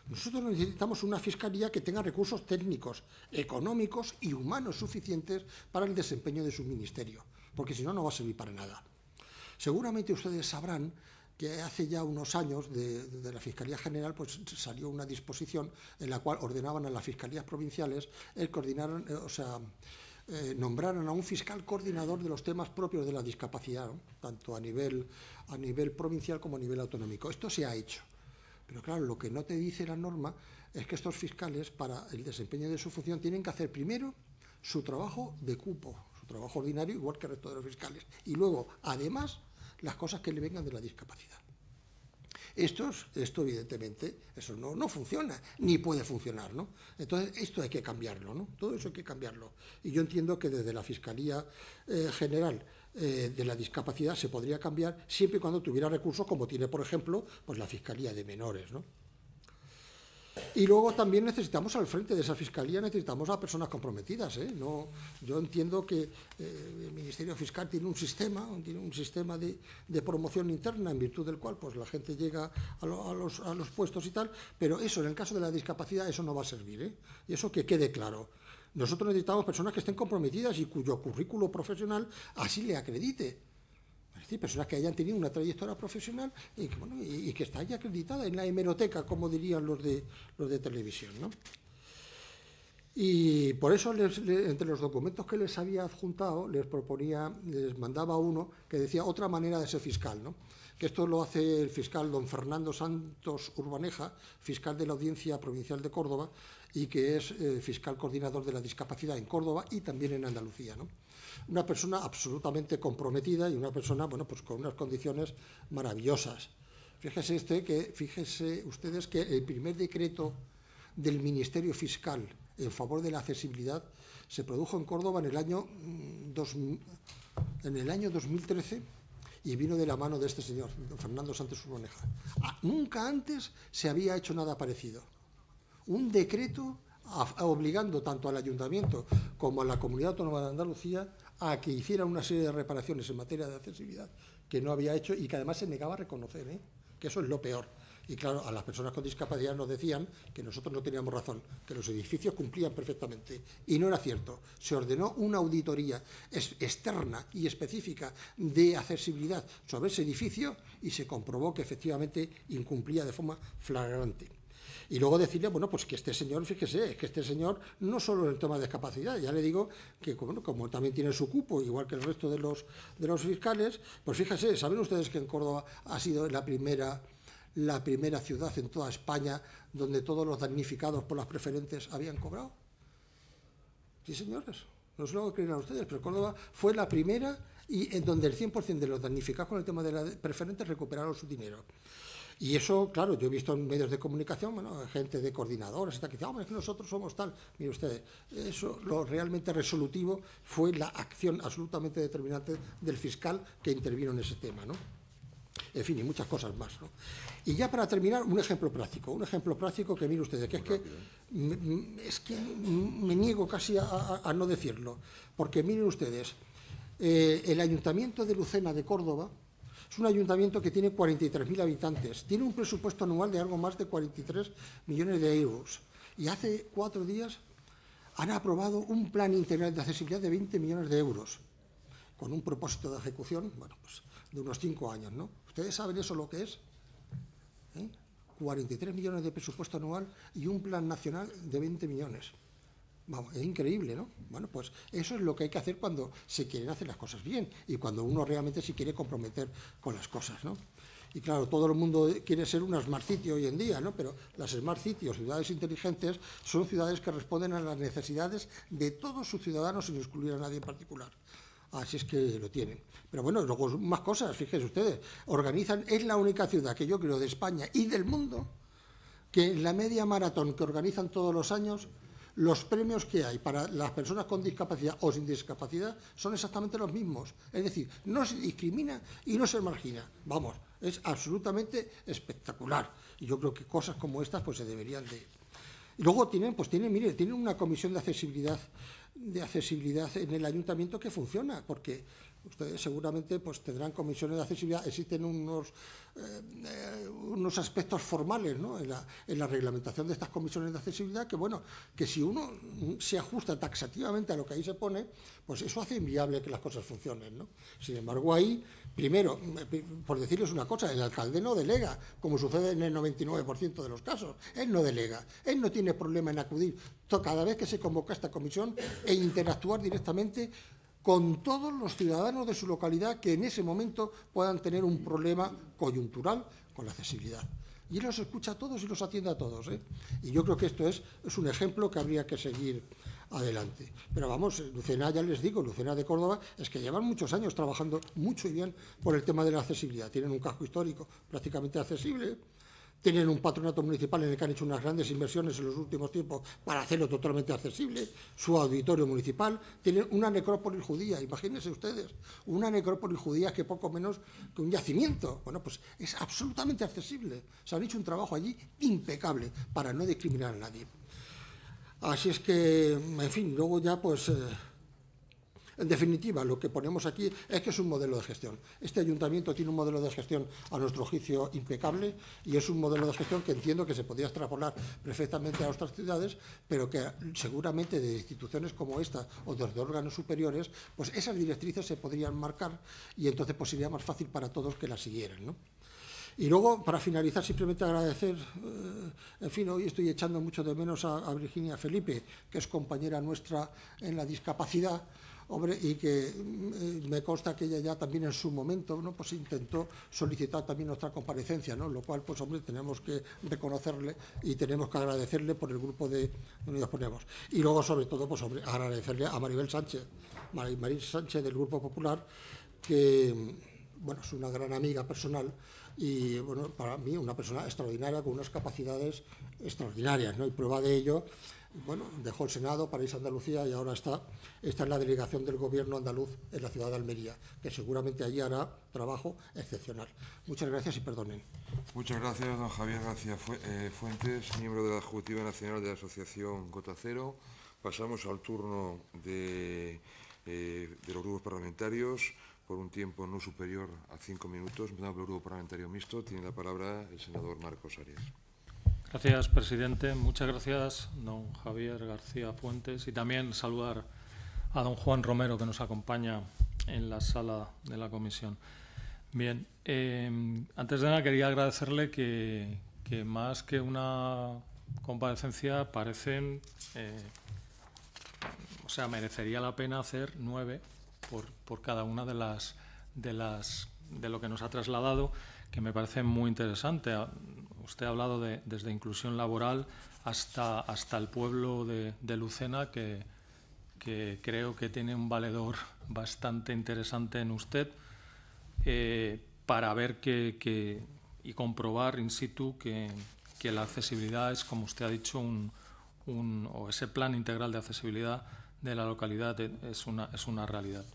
Nosotros necesitamos una Fiscalía que tenga recursos técnicos, económicos y humanos suficientes para el desempeño de su ministerio, porque si no, no va a servir para nada. Seguramente ustedes sabrán que hace ya unos años de la Fiscalía General pues salió una disposición en la cual ordenaban a las Fiscalías provinciales el coordinar, nombraran a un fiscal coordinador de los temas propios de la discapacidad, ¿no? Tanto a nivel provincial como a nivel autonómico. Esto se ha hecho. Pero claro, lo que no te dice la norma es que estos fiscales, para el desempeño de su función, tienen que hacer primero su trabajo de cupo, su trabajo ordinario, igual que el resto de los fiscales, y luego, además, las cosas que le vengan de la discapacidad. Esto evidentemente, eso no funciona, ni puede funcionar, ¿no? Entonces, esto hay que cambiarlo, ¿no? Todo eso hay que cambiarlo. Y yo entiendo que desde la Fiscalía General de la Discapacidad se podría cambiar siempre y cuando tuviera recursos como tiene, por ejemplo, pues la Fiscalía de Menores, ¿no? Y luego también necesitamos al frente de esa Fiscalía, necesitamos a personas comprometidas, ¿eh? No, yo entiendo que el Ministerio Fiscal tiene un sistema de promoción interna en virtud del cual pues la gente llega a los puestos y tal, pero eso, en el caso de la discapacidad, eso no va a servir, ¿eh? Y eso que quede claro. Nosotros necesitamos personas que estén comprometidas y cuyo currículo profesional así le acredite. Es decir, personas que hayan tenido una trayectoria profesional y que está ya acreditada en la hemeroteca, como dirían los de televisión, ¿no? Y por eso, entre los documentos que les había adjuntado, les mandaba uno que decía otra manera de ser fiscal, ¿no? Que esto lo hace el fiscal don Fernando Santos Urbaneja, fiscal de la Audiencia Provincial de Córdoba, y que es fiscal coordinador de la discapacidad en Córdoba y también en Andalucía, ¿no? Una persona absolutamente comprometida y una persona, bueno, pues con unas condiciones maravillosas. Fíjense ustedes que el primer decreto del Ministerio Fiscal en favor de la accesibilidad se produjo en Córdoba en el año 2013 y vino de la mano de este señor, don Fernando Santos Urbaneja. Nunca antes se había hecho nada parecido. Un decreto obligando tanto al Ayuntamiento como a la Comunidad Autónoma de Andalucía a que hiciera una serie de reparaciones en materia de accesibilidad que no había hecho y que además se negaba a reconocer, que eso es lo peor. Y claro, a las personas con discapacidad nos decían que nosotros no teníamos razón, que los edificios cumplían perfectamente. Y no era cierto. Se ordenó una auditoría externa y específica de accesibilidad sobre ese edificio y se comprobó que efectivamente incumplía de forma flagrante. Y luego decirle, bueno, pues que este señor, fíjese, es que este señor no solo en el tema de discapacidad, ya le digo que bueno, como también tiene su cupo, igual que el resto de los fiscales, pues fíjese, ¿saben ustedes que en Córdoba ha sido la primera ciudad en toda España donde todos los damnificados por las preferentes habían cobrado? Sí, señores, no se lo creerán ustedes, pero Córdoba fue la primera y en donde el 100% de los damnificados con el tema de las preferentes recuperaron su dinero. Y eso, claro, yo he visto en medios de comunicación, bueno, gente de coordinadores que dice, es que nosotros somos tal. Mire ustedes, eso lo realmente resolutivo fue la acción absolutamente determinante del fiscal que intervino en ese tema, ¿no? En fin, y muchas cosas más, ¿no? Y ya para terminar, un ejemplo práctico que mire ustedes, que es que me niego casi a no decirlo, porque miren ustedes, el Ayuntamiento de Lucena de Córdoba es un ayuntamiento que tiene 43.000 habitantes, tiene un presupuesto anual de algo más de 43 millones de euros y hace 4 días han aprobado un plan integral de accesibilidad de 20 millones de euros, con un propósito de ejecución, bueno, pues de unos 5 años, ¿no? ¿Ustedes saben eso lo que es? 43 millones de presupuesto anual y un plan nacional de 20 millones. Vamos, es increíble, ¿no? Bueno, pues eso es lo que hay que hacer cuando se quieren hacer las cosas bien y cuando uno realmente se quiere comprometer con las cosas, ¿no? Y claro, todo el mundo quiere ser una Smart City hoy en día, ¿no? Pero las Smart City o ciudades inteligentes son ciudades que responden a las necesidades de todos sus ciudadanos sin excluir a nadie en particular. Así es que lo tienen. Pero bueno, luego más cosas, fíjense ustedes. Es la única ciudad que yo creo de España y del mundo que en la media maratón que organizan todos los años, los premios que hay para las personas con discapacidad o sin discapacidad son exactamente los mismos. Es decir, no se discrimina y no se margina. Vamos, es absolutamente espectacular. Y yo creo que cosas como estas pues se deberían de... Y luego tienen una comisión de accesibilidad en el ayuntamiento que funciona, porque ustedes seguramente pues tendrán comisiones de accesibilidad, existen unos aspectos formales, ¿no? en la reglamentación de estas comisiones de accesibilidad que, bueno, que si uno se ajusta taxativamente a lo que ahí se pone, pues eso hace inviable que las cosas funcionen, ¿no? Sin embargo, ahí, primero, por decirles una cosa, el alcalde no delega, como sucede en el 99% de los casos. Él no delega, él no tiene problema en acudir cada vez que se convoca esta comisión e interactuar directamente con todos los ciudadanos de su localidad que en ese momento puedan tener un problema coyuntural con la accesibilidad. Y él los escucha a todos y los atiende a todos, ¿eh? Y yo creo que esto es un ejemplo que habría que seguir adelante. Pero vamos, Lucena, ya les digo, Lucena de Córdoba, es que llevan muchos años trabajando mucho y bien por el tema de la accesibilidad. Tienen un casco histórico prácticamente accesible. Tienen un patronato municipal en el que han hecho unas grandes inversiones en los últimos tiempos para hacerlo totalmente accesible, su auditorio municipal, tienen una necrópolis judía, imagínense ustedes, una necrópolis judía que poco menos que un yacimiento. Bueno, pues es absolutamente accesible. Se han hecho un trabajo allí impecable para no discriminar a nadie. Así es que, en fin, luego ya pues... En definitiva, lo que ponemos aquí es que es un modelo de gestión. Este ayuntamiento tiene un modelo de gestión, a nuestro juicio, impecable, y es un modelo de gestión que entiendo que se podría extrapolar perfectamente a otras ciudades, pero que seguramente de instituciones como esta o de órganos superiores, pues esas directrices se podrían marcar y entonces pues sería más fácil para todos que las siguieran, ¿no? Y luego, para finalizar, simplemente agradecer, en fin, hoy estoy echando mucho de menos a Virginia Felipe, que es compañera nuestra en la discapacidad, hombre, y que me consta que ella ya también en su momento, ¿no? Pues intentó solicitar también nuestra comparecencia, ¿no? Lo cual, pues hombre, tenemos que reconocerle y tenemos que agradecerle por el grupo de Unidos Podemos. Y luego, sobre todo, pues hombre, agradecerle a Maribel Sánchez del Grupo Popular, que, bueno, es una gran amiga personal y, bueno, para mí una persona extraordinaria con unas capacidades extraordinarias, ¿no? Y prueba de ello bueno, dejó el Senado para irse a Andalucía y ahora está en la delegación del Gobierno andaluz en la ciudad de Almería, que seguramente allí hará trabajo excepcional. Muchas gracias y perdonen. Muchas gracias, don Javier García Fuentes, miembro de la Ejecutiva Nacional de la Asociación Cota Cero. Pasamos al turno de los grupos parlamentarios por un tiempo no superior a 5 minutos. Empezamos por el Grupo Parlamentario Mixto. Tiene la palabra el senador Marcos Arias. Gracias, presidente. Muchas gracias, don Javier García Fuentes. Y también saludar a don Juan Romero, que nos acompaña en la sala de la comisión. Bien, antes de nada quería agradecerle que más que una comparecencia parecen, o sea, merecería la pena hacer 9 por cada una de lo que nos ha trasladado, que me parece muy interesante. Usted ha hablado desde inclusión laboral hasta el pueblo de Lucena, que creo que tiene un valedor bastante interesante en usted, para ver y comprobar in situ que la accesibilidad es, como usted ha dicho, o ese plan integral de accesibilidad de la localidad es una realidad.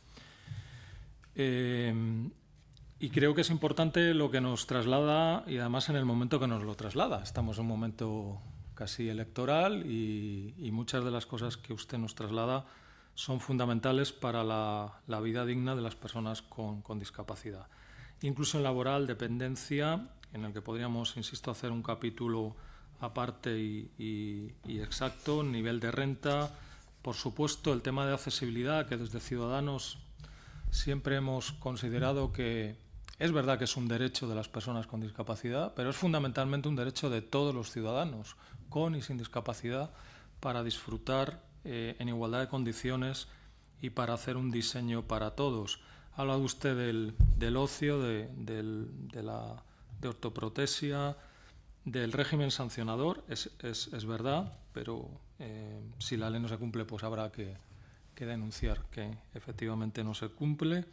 Y creo que es importante lo que nos traslada, y además en el momento que nos lo traslada. Estamos en un momento casi electoral y muchas de las cosas que usted nos traslada son fundamentales para la vida digna de las personas con discapacidad. Inclusión laboral, dependencia, en el que podríamos, insisto, hacer un capítulo aparte y exacto, nivel de renta, por supuesto el tema de accesibilidad, que desde Ciudadanos siempre hemos considerado que es verdad que es un derecho de las personas con discapacidad, pero es fundamentalmente un derecho de todos los ciudadanos, con y sin discapacidad, para disfrutar en igualdad de condiciones y para hacer un diseño para todos. Ha hablado usted del ocio, de ortoprotesia, del régimen sancionador, es verdad, pero si la ley no se cumple, pues habrá que denunciar que efectivamente no se cumple.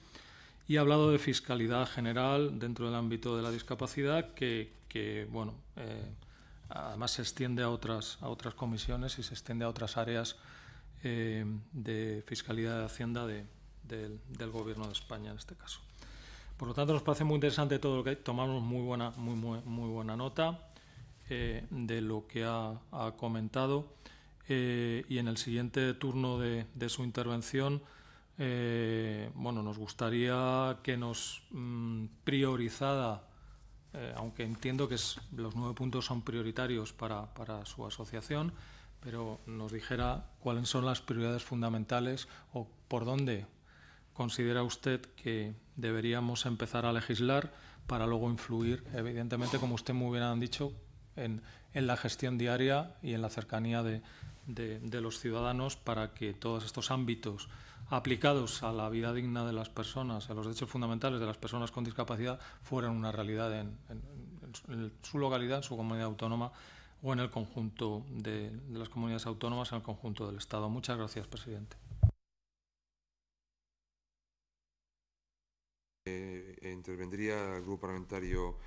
Y ha hablado de fiscalidad general dentro del ámbito de la discapacidad, que bueno, además se extiende a otras comisiones y se extiende a otras áreas de fiscalidad de Hacienda del Gobierno de España en este caso. Por lo tanto, nos parece muy interesante todo lo que hay. Tomamos muy buena nota de lo que ha comentado. Y en el siguiente turno de su intervención, bueno, nos gustaría que nos priorizara, aunque entiendo que los 9 puntos son prioritarios para su asociación, pero nos dijera cuáles son las prioridades fundamentales o por dónde considera usted que deberíamos empezar a legislar para luego influir, evidentemente, como usted muy bien ha dicho, en la gestión diaria y en la cercanía de los ciudadanos, para que todos estos ámbitos aplicados a la vida digna de las personas, a los derechos fundamentales de las personas con discapacidad, fueran una realidad en su localidad, en su comunidad autónoma o en el conjunto de las comunidades autónomas, en el conjunto del Estado. Muchas gracias, presidente. Intervendría el Grupo Parlamentario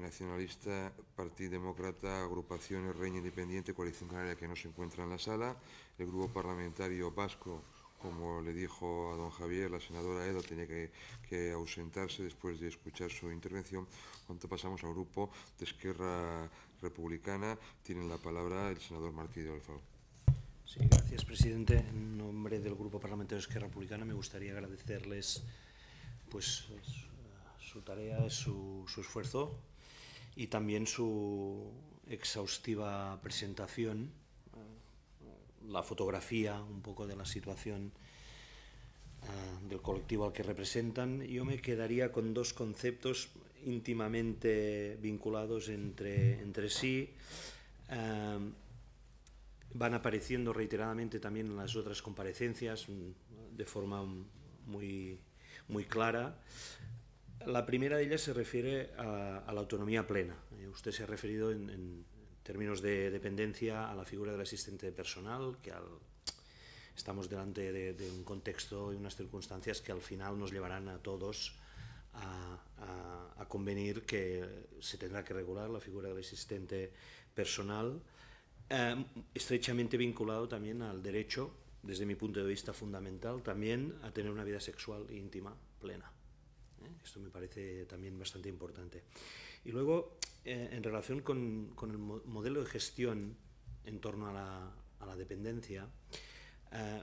Nacionalista, Partido Demócrata, Agrupación Reña Independiente, Coalición Canaria, que no se encuentra en la sala. El Grupo Parlamentario Vasco, como le dijo a don Javier, la senadora Edo tenía que ausentarse después de escuchar su intervención. Cuando pasamos al Grupo de Esquerra Republicana, tiene la palabra el senador Martí de Alfaro. Sí, gracias, presidente. En nombre del Grupo Parlamentario de Esquerra Republicana me gustaría agradecerles pues su tarea, su esfuerzo y también su exhaustiva presentación, la fotografía un poco de la situación del colectivo al que representan. Yo me quedaría con 2 conceptos íntimamente vinculados entre sí. Van apareciendo reiteradamente también en las otras comparecencias de forma muy clara. La primera de ellas se refiere a la autonomía plena. Usted se ha referido en términos de dependencia a la figura del asistente personal, que estamos delante de un contexto y unas circunstancias que al final nos llevarán a todos a convenir que se tendrá que regular la figura del asistente personal estrechamente vinculado también al derecho, desde mi punto de vista fundamental, también a tener una vida sexual e íntima plena. Esto me parece también bastante importante. Y luego, en relación con el modelo de gestión en torno a la dependencia,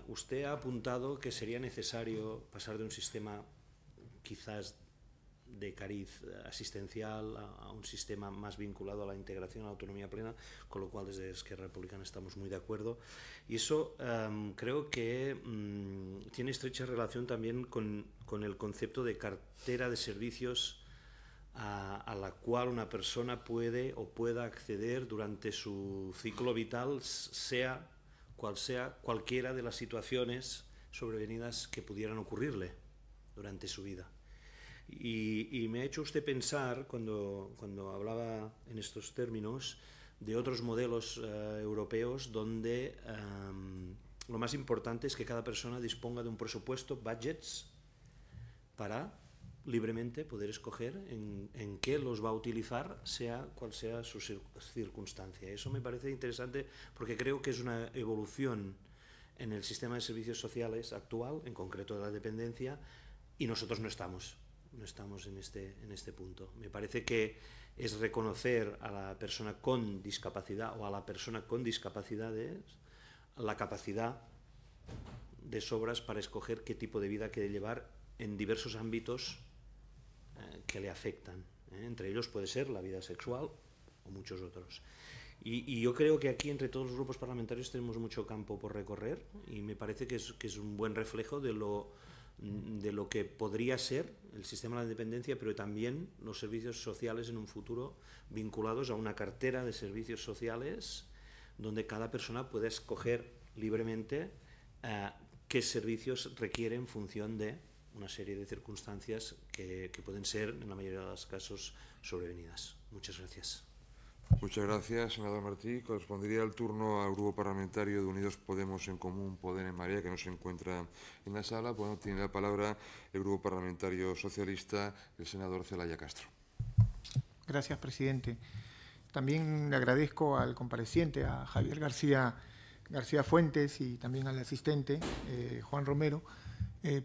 usted ha apuntado que sería necesario pasar de un sistema quizás de cariz asistencial a un sistema más vinculado a la integración, a la autonomía plena, con lo cual desde Esquerra Republicana estamos muy de acuerdo. Y eso creo que tiene estrecha relación también con el concepto de cartera de servicios a la cual una persona puede o pueda acceder durante su ciclo vital, sea cualquiera de las situaciones sobrevenidas que pudieran ocurrirle durante su vida. Y me ha hecho usted pensar, cuando hablaba en estos términos, de otros modelos europeos donde lo más importante es que cada persona disponga de un presupuesto, budgets, para libremente poder escoger en qué los va a utilizar, sea cual sea su circunstancia. Eso me parece interesante porque creo que es una evolución en el sistema de servicios sociales actual, en concreto de la dependencia, y nosotros no estamos en este punto. Me parece que es reconocer a la persona con discapacidad o a la persona con discapacidades la capacidad de sobras para escoger qué tipo de vida quiere llevar en diversos ámbitos que le afectan. Entre ellos puede ser la vida sexual o muchos otros. Y yo creo que aquí entre todos los grupos parlamentarios tenemos mucho campo por recorrer y me parece que es un buen reflejo de lo que podría ser el sistema de la dependencia, pero también los servicios sociales en un futuro vinculados a una cartera de servicios sociales donde cada persona pueda escoger libremente qué servicios requiere en función de una serie de circunstancias que pueden ser, en la mayoría de los casos, sobrevenidas. Muchas gracias. Muchas gracias, senador Martí. Correspondería el turno al Grupo Parlamentario de Unidos Podemos en Común, Poder en Marea, que no se encuentra en la sala. Bueno, tiene la palabra el Grupo Parlamentario Socialista, el senador Celaya Castro. Gracias, presidente. También le agradezco al compareciente, a Javier García Fuentes, y también al asistente, Juan Romero,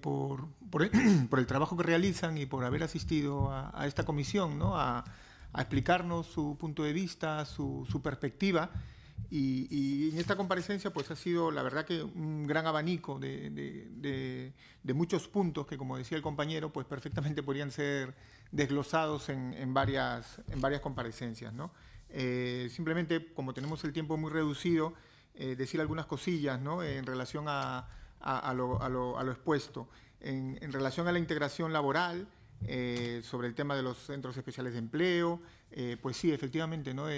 por el trabajo que realizan y por haber asistido a esta comisión, ¿no? a explicarnos su punto de vista, su perspectiva, y en esta comparecencia pues ha sido la verdad que un gran abanico de muchos puntos que, como decía el compañero, pues perfectamente podrían ser desglosados en varias comparecencias, ¿no? Simplemente, como tenemos el tiempo muy reducido, decir algunas cosillas, ¿no? En relación a lo expuesto. En relación a la integración laboral, sobre el tema de los centros especiales de empleo, pues sí, efectivamente, ¿no?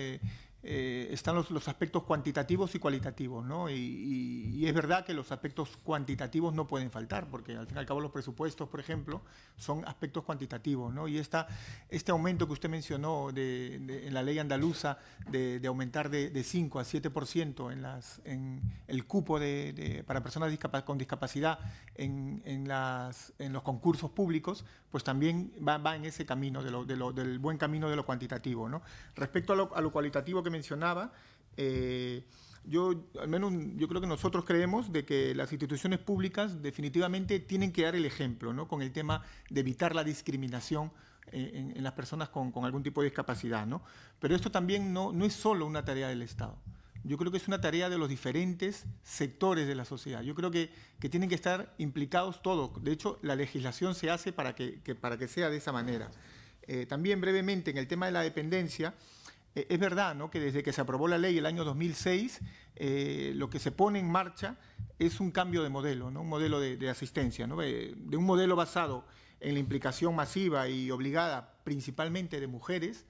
Están los aspectos cuantitativos y cualitativos, ¿no? Y es verdad que los aspectos cuantitativos no pueden faltar, porque al fin y al cabo los presupuestos, por ejemplo, son aspectos cuantitativos, ¿no? Y este aumento que usted mencionó en la ley andaluza de aumentar de 5 a 7% en el cupo para personas con discapacidad en los concursos públicos, pues también va en ese camino, del buen camino de lo cuantitativo, ¿no? Respecto a lo cualitativo que mencionaba, yo creo que nosotros creemos de que las instituciones públicas definitivamente tienen que dar el ejemplo, ¿no? Con el tema de evitar la discriminación en las personas con algún tipo de discapacidad, ¿no? Pero esto también no es solo una tarea del Estado. Yo creo que es una tarea de los diferentes sectores de la sociedad. Yo creo que tienen que estar implicados todos. De hecho, la legislación se hace para que sea de esa manera. También brevemente, en el tema de la dependencia, es verdad, ¿no? Que desde que se aprobó la ley el año 2006, lo que se pone en marcha es un cambio de modelo, ¿no? Un modelo de asistencia, ¿no? De un modelo basado en la implicación masiva y obligada principalmente de mujeres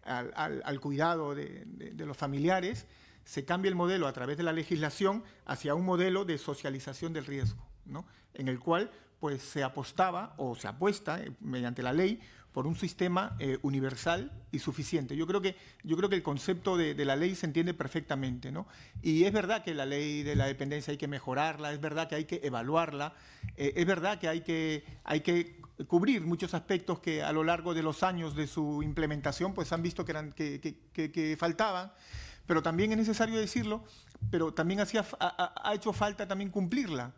al cuidado de los familiares. Se cambia el modelo a través de la legislación hacia un modelo de socialización del riesgo, ¿no? En el cual pues, se apostaba o se apuesta mediante la ley por un sistema universal y suficiente. Yo creo que el concepto de la ley se entiende perfectamente, ¿no? Y es verdad que la ley de la dependencia hay que mejorarla, es verdad que hay que evaluarla, es verdad que hay que cubrir muchos aspectos que a lo largo de los años de su implementación pues han visto que faltaban. pero también es necesario decirlo, pero también ha hecho falta también cumplirla.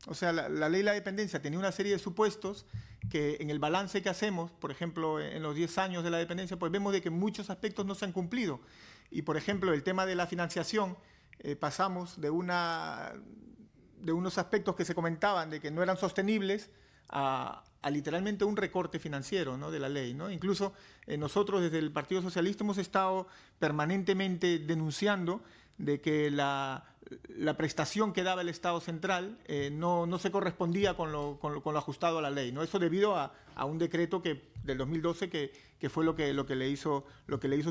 O sea, la ley de la dependencia tenía una serie de supuestos que en el balance que hacemos, por ejemplo, en los 10 años de la dependencia, pues vemos de que muchos aspectos no se han cumplido. Y, por ejemplo, el tema de la financiación, pasamos de unos aspectos que se comentaban de que no eran sostenibles a literalmente un recorte financiero, ¿no?, de la ley, ¿no? Incluso nosotros desde el Partido Socialista hemos estado permanentemente denunciando de que la prestación que daba el Estado central no se correspondía con lo ajustado a la ley, ¿no? Eso debido a un decreto del 2012 que fue lo que le hizo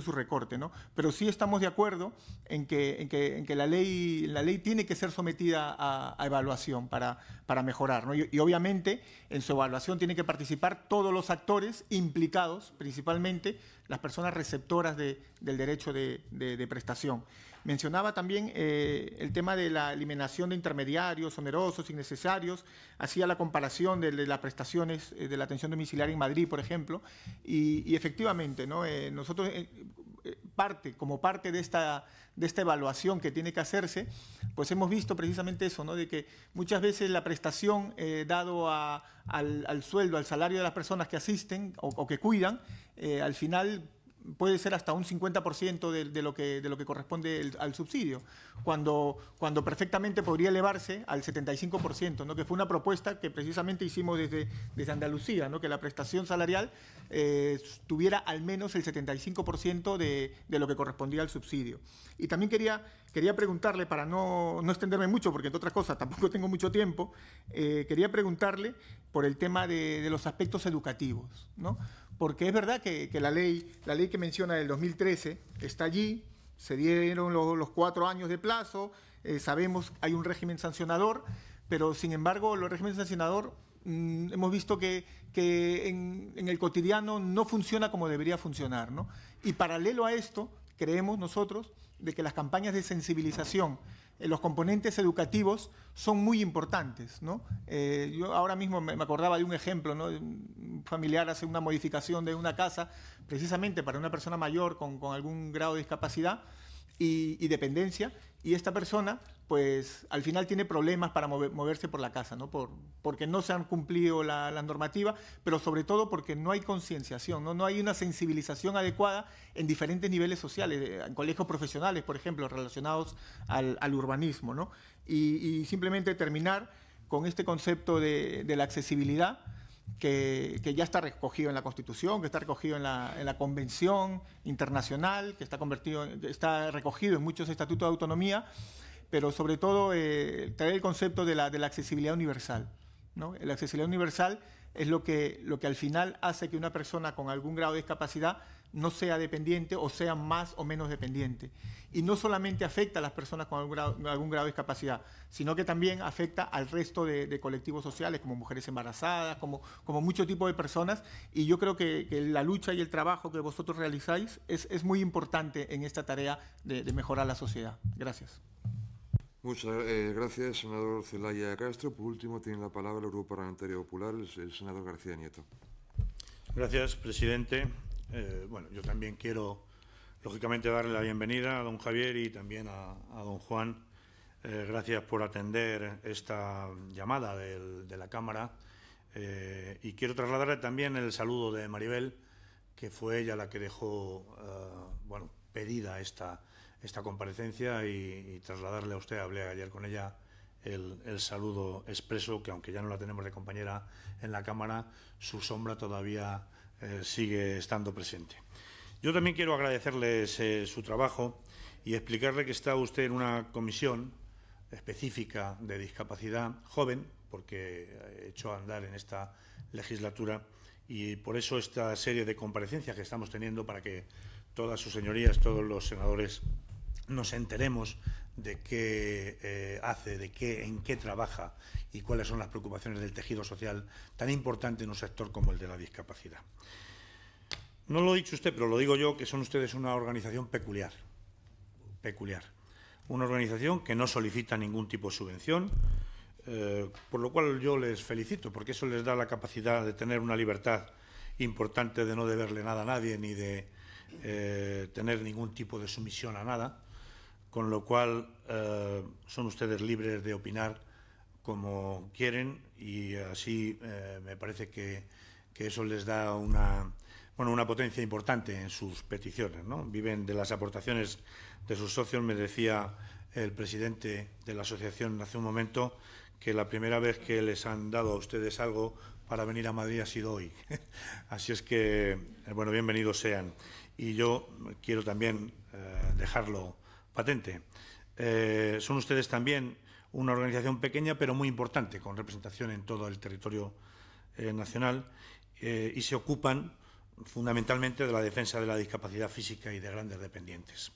su recorte, ¿no? Pero sí estamos de acuerdo en que la ley tiene que ser sometida a evaluación para mejorar, ¿no? Y obviamente en su evaluación tienen que participar todos los actores implicados, principalmente las personas receptoras del derecho de prestación. Mencionaba también el tema de la eliminación de intermediarios onerosos, innecesarios, hacía la comparación de las prestaciones de la atención domiciliaria en Madrid, por ejemplo, y efectivamente, ¿no? Nosotros, como parte de esta evaluación que tiene que hacerse, pues hemos visto precisamente eso, ¿no?, de que muchas veces la prestación dado al sueldo, al salario de las personas que asisten o que cuidan, al final puede ser hasta un 50% de lo que corresponde al subsidio, cuando perfectamente podría elevarse al 75%, ¿no?, que fue una propuesta que precisamente hicimos desde Andalucía, ¿no?, que la prestación salarial tuviera al menos el 75% de lo que correspondía al subsidio. Y también quería preguntarle, para no extenderme mucho, porque entre otras cosas tampoco tengo mucho tiempo, quería preguntarle por el tema de los aspectos educativos, ¿no? Porque es verdad que la ley que menciona del 2013 está allí, se dieron los 4 años de plazo, sabemos hay un régimen sancionador, pero sin embargo el régimen sancionador hemos visto que en el cotidiano no funciona como debería funcionar, ¿no? Y paralelo a esto, creemos nosotros de que las campañas de sensibilización, los componentes educativos son muy importantes, ¿no? Yo ahora mismo me acordaba de un ejemplo, ¿no? Un familiar hace una modificación de una casa precisamente para una persona mayor con algún grado de discapacidad y dependencia, y esta persona pues al final tiene problemas para moverse por la casa, ¿no? Porque no se han cumplido la normativa, pero sobre todo porque no hay concienciación, ¿no? No hay una sensibilización adecuada en diferentes niveles sociales, en colegios profesionales, por ejemplo, relacionados al urbanismo, ¿no? Y simplemente terminar con este concepto de la accesibilidad, que ya está recogido en la Constitución, que está recogido en la Convención Internacional, que está recogido en muchos estatutos de autonomía, pero sobre todo traer el concepto de la accesibilidad universal, ¿no? La accesibilidad universal es lo que al final hace que una persona con algún grado de discapacidad no sea dependiente o sea más o menos dependiente. Y no solamente afecta a las personas con algún grado de discapacidad, sino que también afecta al resto de colectivos sociales, como mujeres embarazadas, como muchos tipos de personas. Y yo creo que la lucha y el trabajo que vosotros realizáis es muy importante en esta tarea de mejorar la sociedad. Gracias. Muchas gracias, senador Celaya Castro. Por último, tiene la palabra el Grupo Parlamentario Popular, el senador García Nieto. Gracias, presidente. Bueno, yo también quiero, lógicamente, darle la bienvenida a don Javier y también a don Juan. Gracias por atender esta llamada de la Cámara. Y quiero trasladarle también el saludo de Maribel, que fue ella la que dejó pedida esta comparecencia, y trasladarle a usted, hablé ayer con ella, el saludo expreso, que aunque ya no la tenemos de compañera en la Cámara, su sombra todavía sigue estando presente. Yo también quiero agradecerles su trabajo y explicarle que está usted en una comisión específica de discapacidad joven, porque he hecho andar en esta legislatura, y por eso esta serie de comparecencias que estamos teniendo, para que todas sus señorías, todos los senadores, nos enteremos de qué hace, en qué trabaja y cuáles son las preocupaciones del tejido social tan importante en un sector como el de la discapacidad. No lo ha dicho usted, pero lo digo yo, que son ustedes una organización peculiar. Una organización que no solicita ningún tipo de subvención, por lo cual yo les felicito, porque eso les da la capacidad de tener una libertad importante, de no deberle nada a nadie, ni de tener ningún tipo de sumisión a nada. con lo cual son ustedes libres de opinar como quieren y así me parece que eso les da una potencia importante en sus peticiones, ¿no? Viven de las aportaciones de sus socios. Me decía el presidente de la asociación hace un momento que la primera vez que les han dado a ustedes algo para venir a Madrid ha sido hoy. Así es que, bueno, bienvenidos sean. Y yo quiero también dejarlo patente. Son ustedes también una organización pequeña pero muy importante, con representación en todo el territorio nacional, y se ocupan fundamentalmente de la defensa de la discapacidad física y de grandes dependientes.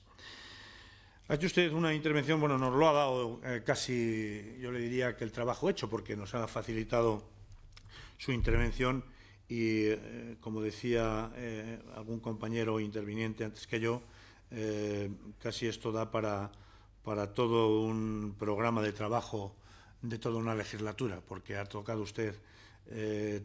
Ha hecho usted una intervención, bueno, nos lo ha dado casi, yo le diría que el trabajo hecho, porque nos ha facilitado su intervención y, como decía algún compañero interviniente antes que yo, casi esto da para todo un programa de trabajo de toda una legislatura, porque ha tocado usted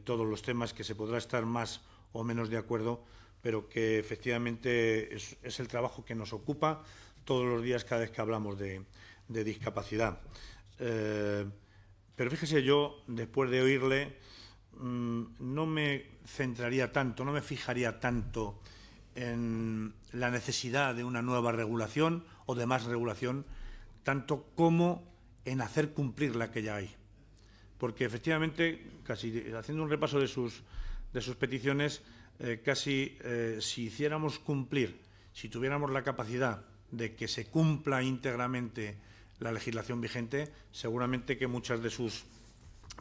todos los temas que se podrá estar más o menos de acuerdo, pero que efectivamente es el trabajo que nos ocupa todos los días cada vez que hablamos de discapacidad. Pero fíjese, yo, después de oírle, no me centraría tanto, no me fijaría tanto en la necesidad de una nueva regulación o de más regulación, tanto como en hacer cumplir la que ya hay. Porque efectivamente, casi haciendo un repaso de sus peticiones, si hiciéramos cumplir, si tuviéramos la capacidad de que se cumpla íntegramente la legislación vigente, seguramente que muchas de sus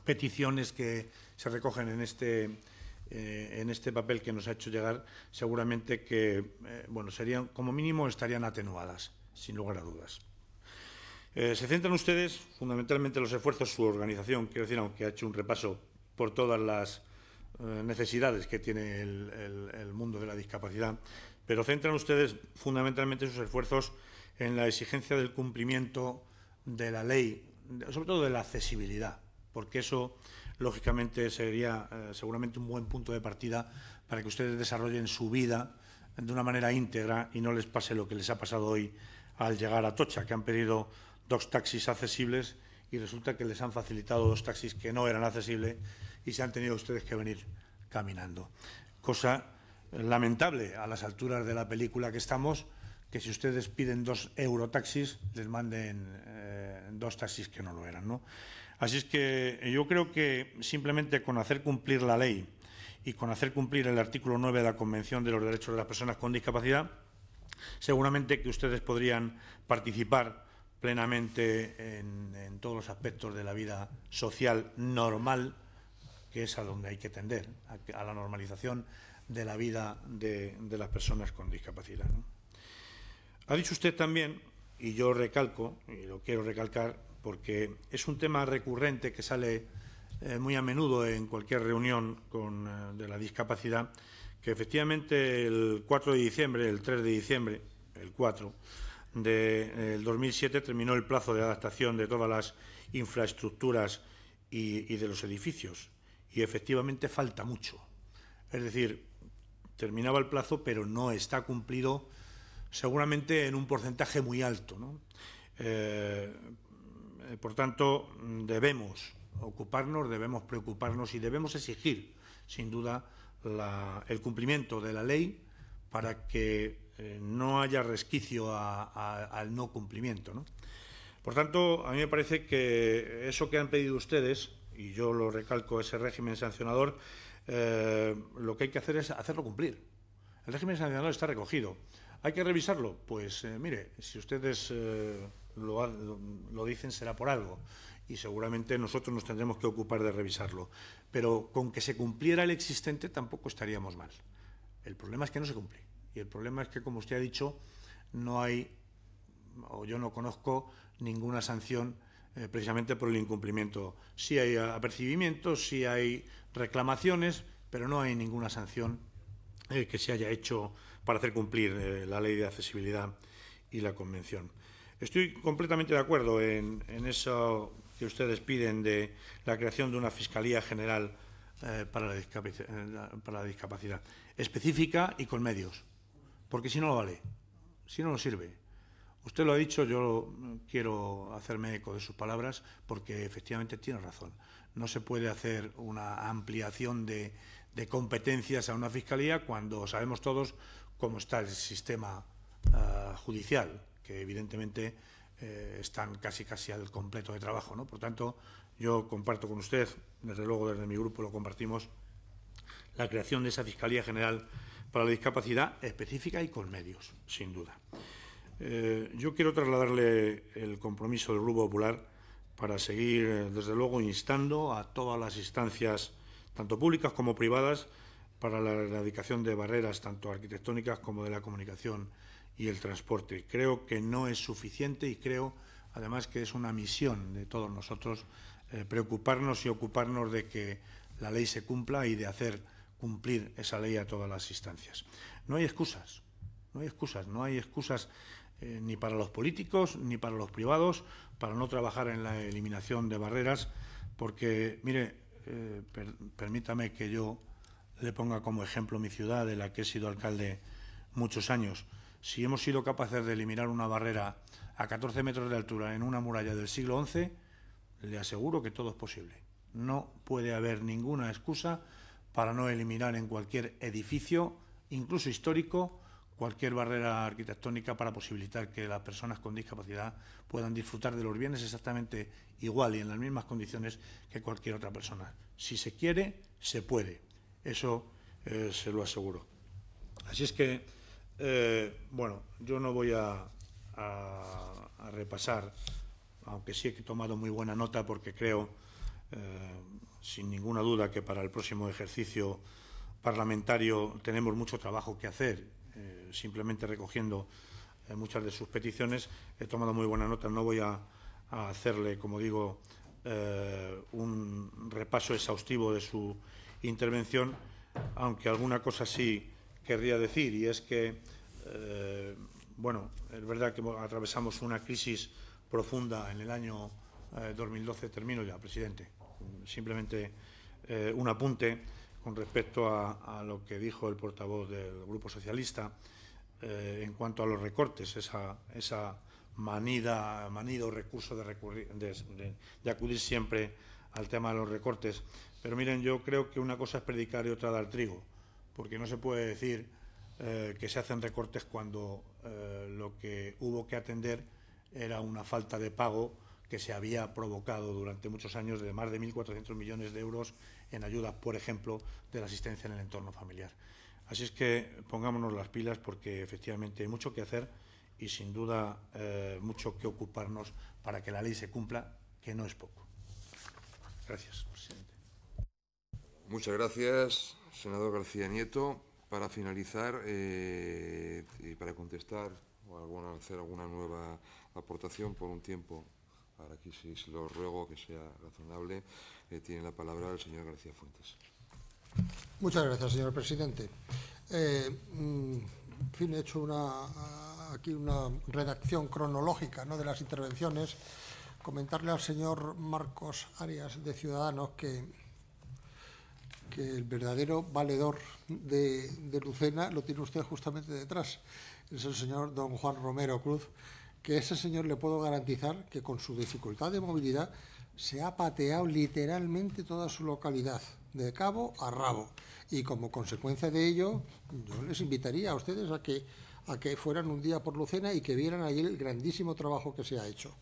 peticiones que se recogen en este papel que nos ha hecho llegar, seguramente que serían, como mínimo, estarían atenuadas, sin lugar a dudas. Se centran ustedes fundamentalmente en los esfuerzos, su organización, quiero decir, aunque ha hecho un repaso por todas las necesidades que tiene el mundo de la discapacidad, pero centran ustedes fundamentalmente sus esfuerzos en la exigencia del cumplimiento de la ley, sobre todo de la accesibilidad, porque eso, lógicamente, sería seguramente un buen punto de partida para que ustedes desarrollen su vida de una manera íntegra y no les pase lo que les ha pasado hoy al llegar a Atocha, que han pedido 2 taxis accesibles y resulta que les han facilitado 2 taxis que no eran accesibles y se han tenido ustedes que venir caminando. Cosa lamentable a las alturas de la película que estamos, que si ustedes piden 2 eurotaxis, les manden 2 taxis que no lo eran, ¿no? Así es que yo creo que simplemente con hacer cumplir la ley y con hacer cumplir el artículo 9 de la Convención de los Derechos de las Personas con Discapacidad, seguramente que ustedes podrían participar plenamente en todos los aspectos de la vida social normal, que es a donde hay que tender, a la normalización de la vida de las personas con discapacidad, ¿no? Ha dicho usted también, y yo recalco, y lo quiero recalcar, porque es un tema recurrente que sale muy a menudo en cualquier reunión de la discapacidad, que efectivamente el 4 de diciembre, el 3 de diciembre, el 4 del 2007, terminó el plazo de adaptación de todas las infraestructuras y de los edificios. Y efectivamente falta mucho. Es decir, terminaba el plazo, pero no está cumplido seguramente en un porcentaje muy alto, ¿no? Por tanto, debemos ocuparnos, debemos preocuparnos y debemos exigir, sin duda, el cumplimiento de la ley para que no haya resquicio al no cumplimiento, ¿no? Por tanto, a mí me parece que eso que han pedido ustedes, y yo lo recalco, ese régimen sancionador, lo que hay que hacer es hacerlo cumplir. El régimen sancionador está recogido. ¿Hay que revisarlo? Pues mire, si ustedes lo dicen será por algo y seguramente nosotros nos tendremos que ocupar de revisarlo. Pero con que se cumpliera el existente tampoco estaríamos mal. El problema es que no se cumple. Y el problema es que, como usted ha dicho, no hay, o yo no conozco ninguna sanción precisamente por el incumplimiento. Sí hay apercibimientos, sí hay reclamaciones, pero no hay ninguna sanción que se haya hecho para hacer cumplir la ley de accesibilidad y la convención. Estoy completamente de acuerdo en eso que ustedes piden de la creación de una Fiscalía General para la discapacidad, específica y con medios, porque si no lo vale, si no nos sirve. Usted lo ha dicho, yo quiero hacerme eco de sus palabras porque efectivamente tiene razón. No se puede hacer una ampliación de competencias a una fiscalía cuando sabemos todos cómo está el sistema judicial, que evidentemente están casi al completo de trabajo, ¿no? Por tanto, yo comparto con usted, desde luego desde mi grupo lo compartimos, la creación de esa Fiscalía General para la Discapacidad específica y con medios, sin duda. Yo quiero trasladarle el compromiso del Grupo Popular para seguir, desde luego, instando a todas las instancias, tanto públicas como privadas, para la erradicación de barreras, tanto arquitectónicas como de la comunicación y el transporte. Creo que no es suficiente y creo, además, que es una misión de todos nosotros preocuparnos y ocuparnos de que la ley se cumpla y de hacer cumplir esa ley a todas las instancias. No hay excusas, ni para los políticos ni para los privados para no trabajar en la eliminación de barreras, porque, mire, permítame que yo le ponga como ejemplo mi ciudad, de la que he sido alcalde muchos años. Si hemos sido capaces de eliminar una barrera a 14 metros de altura en una muralla del siglo XI, le aseguro que todo es posible. No puede haber ninguna excusa para no eliminar en cualquier edificio, incluso histórico, cualquier barrera arquitectónica para posibilitar que las personas con discapacidad puedan disfrutar de los bienes exactamente igual y en las mismas condiciones que cualquier otra persona. Si se quiere, se puede. Eso se lo aseguro. Así es que, bueno, yo no voy a repasar, aunque sí he tomado muy buena nota porque creo, sin ninguna duda, que para el próximo ejercicio parlamentario tenemos mucho trabajo que hacer. Simplemente recogiendo muchas de sus peticiones, he tomado muy buena nota. No voy a hacerle, como digo, un repaso exhaustivo de su intervención, aunque alguna cosa sí querría decir, y es que, bueno, es verdad que atravesamos una crisis profunda en el año 2012. Termino ya, presidente. Simplemente un apunte con respecto a lo que dijo el portavoz del Grupo Socialista en cuanto a los recortes, esa manido recurso de acudir siempre al tema de los recortes. Pero miren, yo creo que una cosa es predicar y otra dar trigo, porque no se puede decir que se hacen recortes cuando lo que hubo que atender era una falta de pago que se había provocado durante muchos años de más de 1.400 millones de euros en ayudas, por ejemplo, de la asistencia en el entorno familiar. Así es que pongámonos las pilas porque efectivamente hay mucho que hacer y sin duda mucho que ocuparnos para que la ley se cumpla, que no es poco. Gracias, presidente. Muchas gracias, senador García Nieto. Para finalizar y para contestar o hacer alguna nueva aportación por un tiempo, ahora aquí sí se lo ruego que sea razonable, tiene la palabra el señor García Fuentes. Muchas gracias, señor presidente. En fin, he hecho aquí una redacción cronológica, ¿no?, de las intervenciones. Comentarle al señor Marcos Arias, de Ciudadanos, que el verdadero valedor de Lucena lo tiene usted justamente detrás. Es el señor don Juan Romero Cruz, que ese señor le puedo garantizar que con su dificultad de movilidad se ha pateado literalmente toda su localidad, de cabo a rabo. Y como consecuencia de ello, yo les invitaría a ustedes a que fueran un día por Lucena y que vieran allí el grandísimo trabajo que se ha hecho.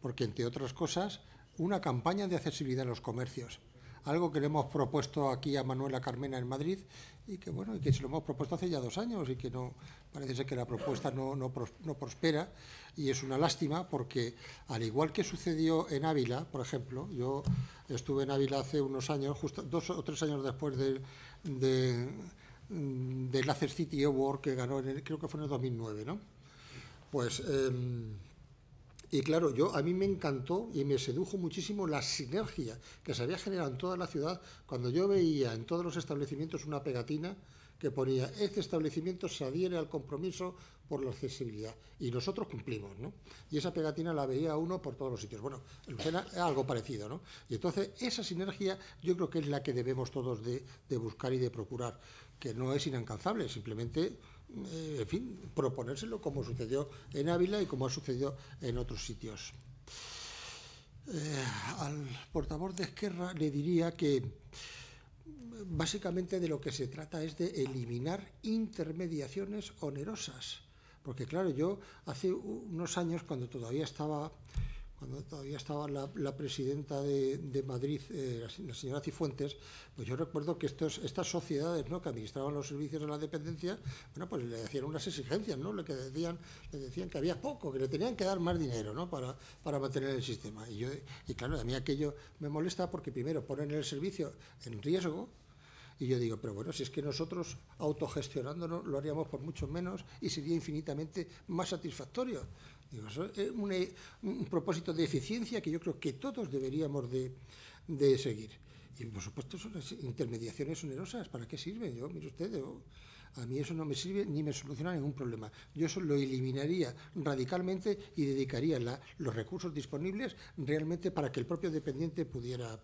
Porque, entre otras cosas, una campaña de accesibilidad en los comercios, algo que le hemos propuesto aquí a Manuela Carmena en Madrid y que, bueno, y que se lo hemos propuesto hace ya 2 años y que no parece ser que la propuesta no prospera, y es una lástima porque, al igual que sucedió en Ávila, por ejemplo, yo estuve en Ávila hace unos años, justo 2 o 3 años después del Acer City Award que ganó, creo que fue en el 2009, ¿no? Pues... y claro, a mí me encantó y me sedujo muchísimo la sinergia que se había generado en toda la ciudad cuando yo veía en todos los establecimientos una pegatina que ponía: este establecimiento se adhiere al compromiso por la accesibilidad, y nosotros cumplimos, ¿no? Y esa pegatina la veía uno por todos los sitios. Bueno, en Lucena es algo parecido, ¿no? Y entonces esa sinergia yo creo que es la que debemos todos de buscar y de procurar, que no es inalcanzable, simplemente en fin, proponérselo como sucedió en Ávila y como ha sucedido en otros sitios. Al portavoz de Esquerra le diría que básicamente de lo que se trata es de eliminar intermediaciones onerosas. Porque claro, yo hace unos años, cuando todavía estaba la presidenta de Madrid, la señora Cifuentes, pues yo recuerdo que estas sociedades, ¿no?, que administraban los servicios de la dependencia, bueno, pues le hacían unas exigencias, ¿no?, le decían que había poco, que le tenían que dar más dinero, ¿no?, para mantener el sistema. Y claro, a mí aquello me molesta porque primero ponen el servicio en riesgo. Y yo digo, pero bueno, si es que nosotros autogestionándonos lo haríamos por mucho menos y sería infinitamente más satisfactorio. Digo, eso es un propósito de eficiencia que yo creo que todos deberíamos de seguir. Y por supuesto son las intermediaciones onerosas. ¿Para qué sirven? Mire usted, a mí eso no me sirve ni me soluciona ningún problema. Yo eso lo eliminaría radicalmente y dedicaría los recursos disponibles realmente para que el propio dependiente pudiera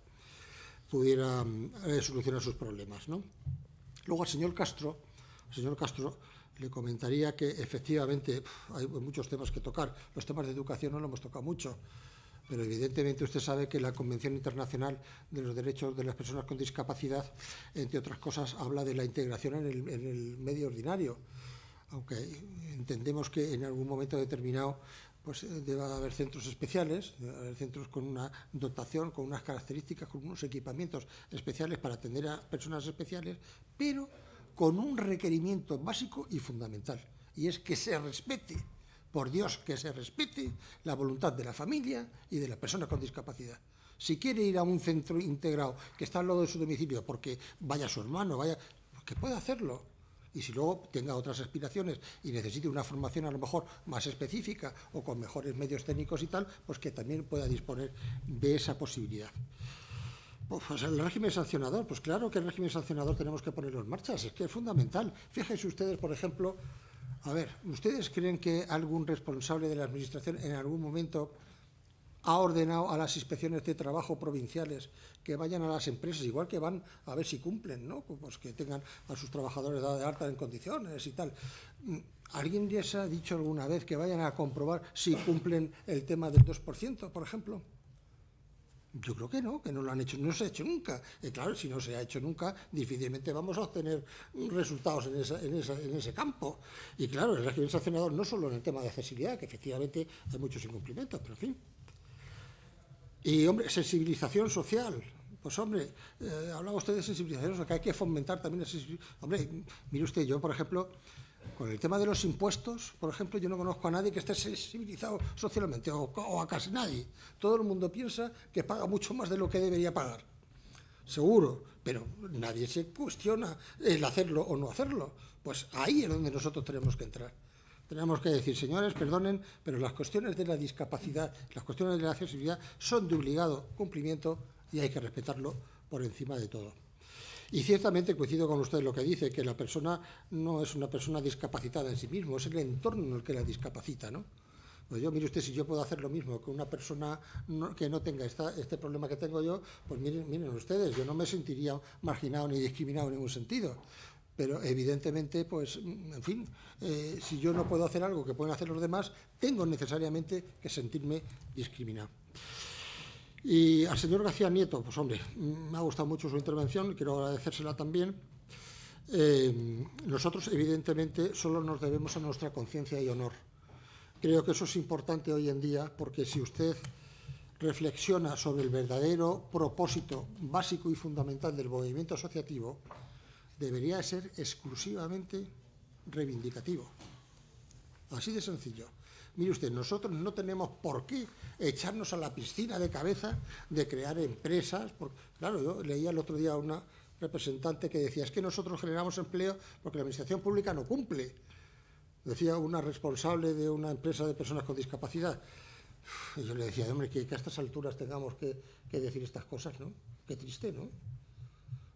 solucionar sus problemas, ¿no? Luego al señor Castro le comentaría que efectivamente hay muchos temas que tocar. Los temas de educación no lo hemos tocado mucho, pero evidentemente usted sabe que la Convención Internacional de los Derechos de las Personas con Discapacidad, entre otras cosas, habla de la integración en el medio ordinario, aunque entendemos que en algún momento determinado pues debe haber centros especiales, debe haber centros con una dotación, con unas características, con unos equipamientos especiales para atender a personas especiales, pero con un requerimiento básico y fundamental, y es que se respete, por Dios, que se respete la voluntad de la familia y de la persona con discapacidad. Si quiere ir a un centro integrado que está al lado de su domicilio porque vaya su hermano, que pueda hacerlo. Y si luego tenga otras aspiraciones y necesite una formación a lo mejor más específica o con mejores medios técnicos y tal, pues que también pueda disponer de esa posibilidad. Pues el régimen sancionador, pues claro que el régimen sancionador tenemos que ponerlo en marcha, es que es fundamental. Fíjense ustedes, por ejemplo, a ver, ¿ustedes creen que algún responsable de la administración en algún momento ha ordenado a las inspecciones de trabajo provinciales que vayan a las empresas, igual que van a ver si cumplen, ¿no?, pues que tengan a sus trabajadores dados de alta en condiciones y tal? ¿Alguien les ha dicho alguna vez que vayan a comprobar si cumplen el tema del 2%, por ejemplo? Yo creo que no lo han hecho, no se ha hecho nunca. Y claro, si no se ha hecho nunca, difícilmente vamos a obtener resultados en ese campo. Y claro, el régimen sancionador no solo en el tema de accesibilidad, que efectivamente hay muchos incumplimientos, pero en fin. Y, hombre, sensibilización social. Pues, hombre, hablaba usted de sensibilización social, que hay que fomentar también la sensibilización. Hombre, mire usted, yo, por ejemplo, con el tema de los impuestos, por ejemplo, yo no conozco a nadie que esté sensibilizado socialmente, o a casi nadie. Todo el mundo piensa que paga mucho más de lo que debería pagar. Seguro, pero nadie se cuestiona el hacerlo o no hacerlo. Pues ahí es donde nosotros tenemos que entrar. Tenemos que decir, señores, perdonen, pero las cuestiones de la discapacidad, las cuestiones de la accesibilidad son de obligado cumplimiento y hay que respetarlo por encima de todo. Y ciertamente coincido con usted en lo que dice, que la persona no es una persona discapacitada en sí mismo, es el entorno el que la discapacita, ¿no? Pues mire usted, si yo puedo hacer lo mismo que una persona que no tenga este problema que tengo yo, pues miren ustedes, yo no me sentiría marginado ni discriminado en ningún sentido. Pero evidentemente, pues, en fin, si yo no puedo hacer algo que pueden hacer los demás, tengo necesariamente que sentirme discriminado. Y al señor García Nieto, pues hombre, me ha gustado mucho su intervención, quiero agradecérsela también. Nosotros, evidentemente, solo nos debemos a nuestra conciencia y honor. Creo que eso es importante hoy en día, porque si usted reflexiona sobre el verdadero propósito básico y fundamental del movimiento asociativo, debería ser exclusivamente reivindicativo. Así de sencillo. Mire usted, nosotros no tenemos por qué echarnos a la piscina de cabeza de crear empresas. Claro, yo leía el otro día a una representante que decía, es que nosotros generamos empleo porque la administración pública no cumple. Decía una responsable de una empresa de personas con discapacidad. Y yo le decía, hombre, que a estas alturas tengamos que decir estas cosas, ¿no? Qué triste, ¿no?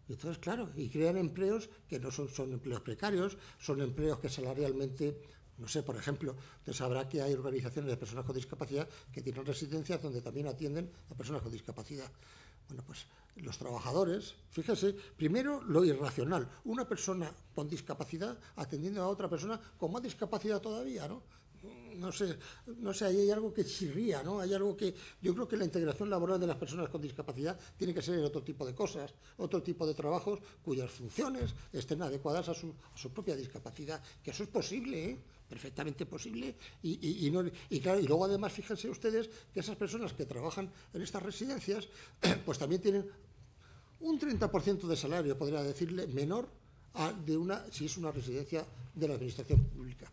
Entonces, claro, y crean empleos que no son empleos precarios, son empleos que salarialmente, no sé, por ejemplo, usted sabrá que hay organizaciones de personas con discapacidad que tienen residencias donde también atienden a personas con discapacidad. Bueno, pues los trabajadores, fíjese, primero lo irracional, una persona con discapacidad atendiendo a otra persona con más discapacidad todavía, ¿no? No sé, ahí hay algo que chirría, ¿no? Hay algo que yo creo que la integración laboral de las personas con discapacidad tiene que ser en otro tipo de cosas, otro tipo de trabajos cuyas funciones estén adecuadas a su propia discapacidad, que eso es posible, ¿eh? Perfectamente posible y claro, y luego además fíjense ustedes que esas personas que trabajan en estas residencias pues también tienen un 30% de salario, podría decirle, menor si es una residencia de la administración pública.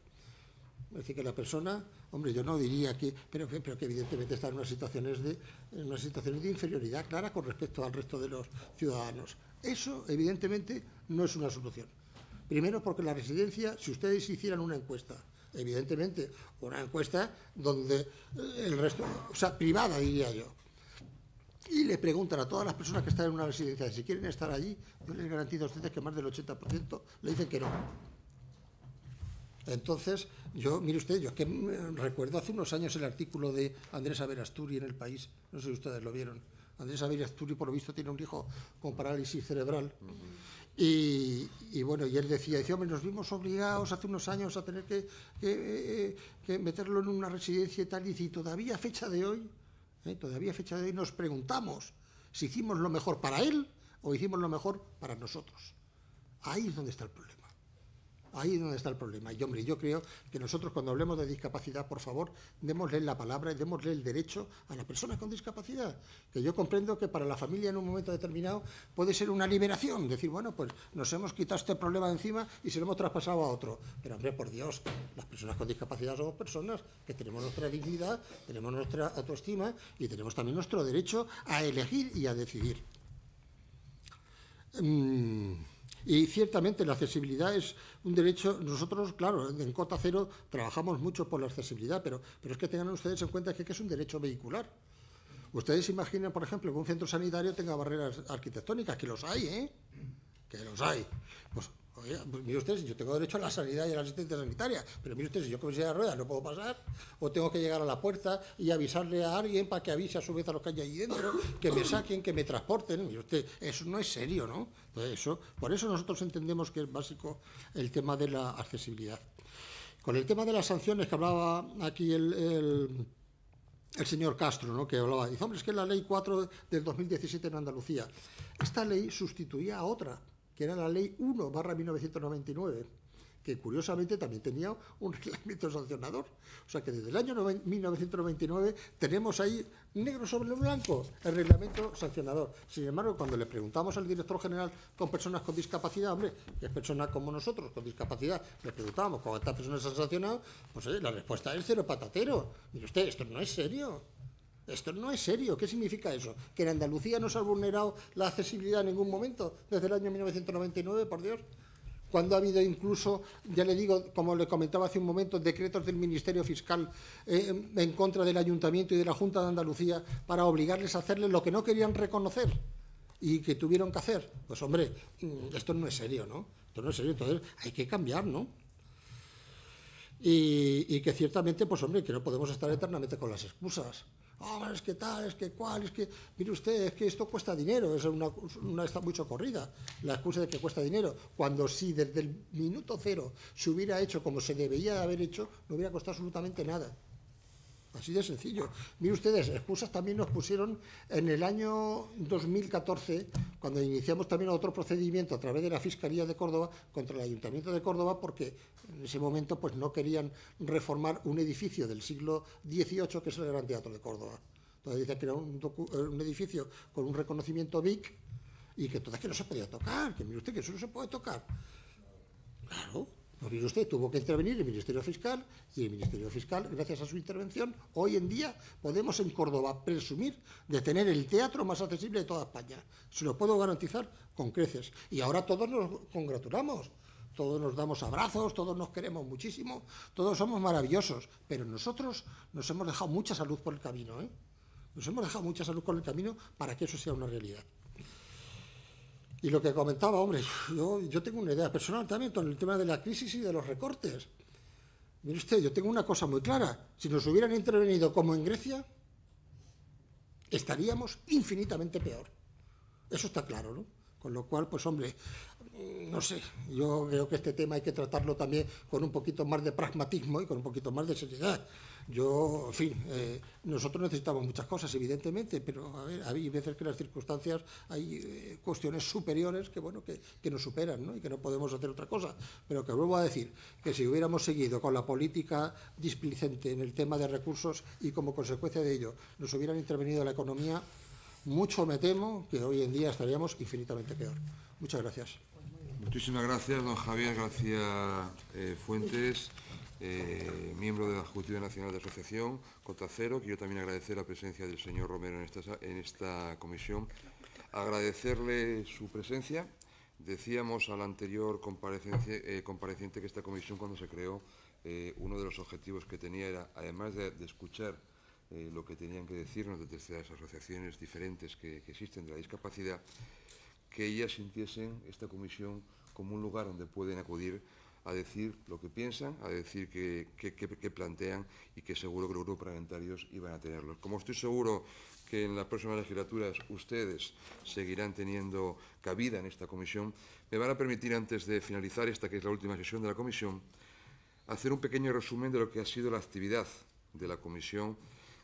Es decir, que la persona, hombre, yo no diría que, pero que evidentemente está en unas situaciones de inferioridad clara con respecto al resto de los ciudadanos. Eso, evidentemente, no es una solución. Primero, porque la residencia, si ustedes hicieran una encuesta, evidentemente, una encuesta donde el resto, o sea, privada, diría yo, y le preguntan a todas las personas que están en una residencia si quieren estar allí, yo les garantizo a ustedes que más del 80% le dicen que no. Entonces, mire usted, yo es que recuerdo hace unos años el artículo de Andrés Averasturi en El País, no sé si ustedes lo vieron. Andrés Averasturi, por lo visto, tiene un hijo con parálisis cerebral. Y bueno, y él decía, hombre, nos vimos obligados hace unos años a tener que meterlo en una residencia y tal, y todavía a fecha de hoy nos preguntamos si hicimos lo mejor para él o hicimos lo mejor para nosotros. Ahí es donde está el problema. Ahí es donde está el problema. Y, hombre, yo creo que nosotros cuando hablemos de discapacidad, por favor, démosle la palabra y démosle el derecho a la persona con discapacidad. Que yo comprendo que para la familia en un momento determinado puede ser una liberación. Decir, bueno, pues nos hemos quitado este problema de encima y se lo hemos traspasado a otro. Pero, hombre, por Dios, las personas con discapacidad somos personas que tenemos nuestra dignidad, tenemos nuestra autoestima y tenemos también nuestro derecho a elegir y a decidir. Y ciertamente la accesibilidad es un derecho. Nosotros, claro, en Cota Cero trabajamos mucho por la accesibilidad, pero es que tengan ustedes en cuenta que es un derecho vehicular. Ustedes imaginan, por ejemplo, que un centro sanitario tenga barreras arquitectónicas, que los hay, ¿eh? Que los hay. Pues, oye, pues mire ustedes, yo tengo derecho a la sanidad y a la asistencia sanitaria, pero mire ustedes, si yo con silla de ruedas no puedo pasar, o tengo que llegar a la puerta y avisarle a alguien para que avise a su vez a los que hay allí dentro, que me saquen, que me transporten. Mire usted, eso no es serio, ¿no? Entonces, por eso nosotros entendemos que es básico el tema de la accesibilidad. Con el tema de las sanciones que hablaba aquí el señor Castro, ¿no? Que hablaba, dice, hombre, es que la ley 4 del 2017 en Andalucía, esta ley sustituía a otra, que era la ley 1/1999, que curiosamente también tenía un reglamento sancionador. O sea que desde el año 1999 tenemos ahí negro sobre blanco el reglamento sancionador. Sin embargo, cuando le preguntamos al director general con personas con discapacidad, hombre, que es persona como nosotros con discapacidad, le preguntábamos cuántas personas han sancionado, pues la respuesta es cero patatero. Mire usted, esto no es serio. Esto no es serio. ¿Qué significa eso? ¿Que en Andalucía no se ha vulnerado la accesibilidad en ningún momento desde el año 1999, por Dios? Cuando ha habido incluso, ya le digo, como le comentaba hace un momento, decretos del Ministerio Fiscal en contra del Ayuntamiento y de la Junta de Andalucía para obligarles a hacerle lo que no querían reconocer y que tuvieron que hacer. Pues, hombre, esto no es serio, ¿no? Esto no es serio, entonces hay que cambiar, ¿no? Y que ciertamente, pues, hombre, que no podemos estar eternamente con las excusas. Oh, es que tal, es que cual, es que... Mire usted, es que esto cuesta dinero, es una está muy socorrida, la excusa de que cuesta dinero, cuando si desde el minuto cero se hubiera hecho como se debería de haber hecho, no hubiera costado absolutamente nada. Así de sencillo. Mire ustedes, excusas también nos pusieron en el año 2014, cuando iniciamos también otro procedimiento a través de la Fiscalía de Córdoba contra el Ayuntamiento de Córdoba, porque en ese momento pues no querían reformar un edificio del siglo XVIII, que es el Gran Teatro de Córdoba. Entonces decía que era un edificio con un reconocimiento BIC y que entonces que no se podía tocar, que mire usted que eso no se puede tocar. Claro. Pues mire usted, tuvo que intervenir el Ministerio Fiscal y el Ministerio Fiscal, gracias a su intervención, hoy en día podemos en Córdoba presumir de tener el teatro más accesible de toda España. Se lo puedo garantizar con creces. Y ahora todos nos congratulamos, todos nos damos abrazos, todos nos queremos muchísimo, todos somos maravillosos, pero nosotros nos hemos dejado mucha salud por el camino, ¿eh? Nos hemos dejado mucha salud por el camino para que eso sea una realidad. Y lo que comentaba, hombre, yo tengo una idea personal también con el tema de la crisis y de los recortes. Mire usted, yo tengo una cosa muy clara. Si nos hubieran intervenido como en Grecia, estaríamos infinitamente peor. Eso está claro, ¿no? Con lo cual, pues hombre, no sé, yo creo que este tema hay que tratarlo también con un poquito más de pragmatismo y con un poquito más de seriedad. Yo, en fin, nosotros necesitamos muchas cosas, evidentemente, pero a ver, hay veces que las circunstancias, hay cuestiones superiores que, bueno, que nos superan, ¿no? Y que no podemos hacer otra cosa. Pero que vuelvo a decir que si hubiéramos seguido con la política displicente en el tema de recursos y como consecuencia de ello nos hubieran intervenido en la economía, mucho me temo que hoy en día estaríamos infinitamente peor. Muchas gracias. Muchísimas gracias, don Javier García Fuentes, miembro de la Ejecutiva Nacional de Asociación Cota Cero. Quiero también agradecer la presencia del señor Romero en esta comisión. Agradecerle su presencia. Decíamos al anterior compareciente que esta comisión, cuando se creó, uno de los objetivos que tenía era, además de escuchar lo que tenían que decirnos de terceras asociaciones diferentes que existen de la discapacidad, que ellas sintiesen esta comisión como un lugar donde pueden acudir a decir lo que piensan, a decir qué plantean, y que seguro que los grupos parlamentarios iban a tenerlos. Como estoy seguro que en las próximas legislaturas ustedes seguirán teniendo cabida en esta comisión, me van a permitir, antes de finalizar esta, que es la última sesión de la comisión, hacer un pequeño resumen de lo que ha sido la actividad de la comisión,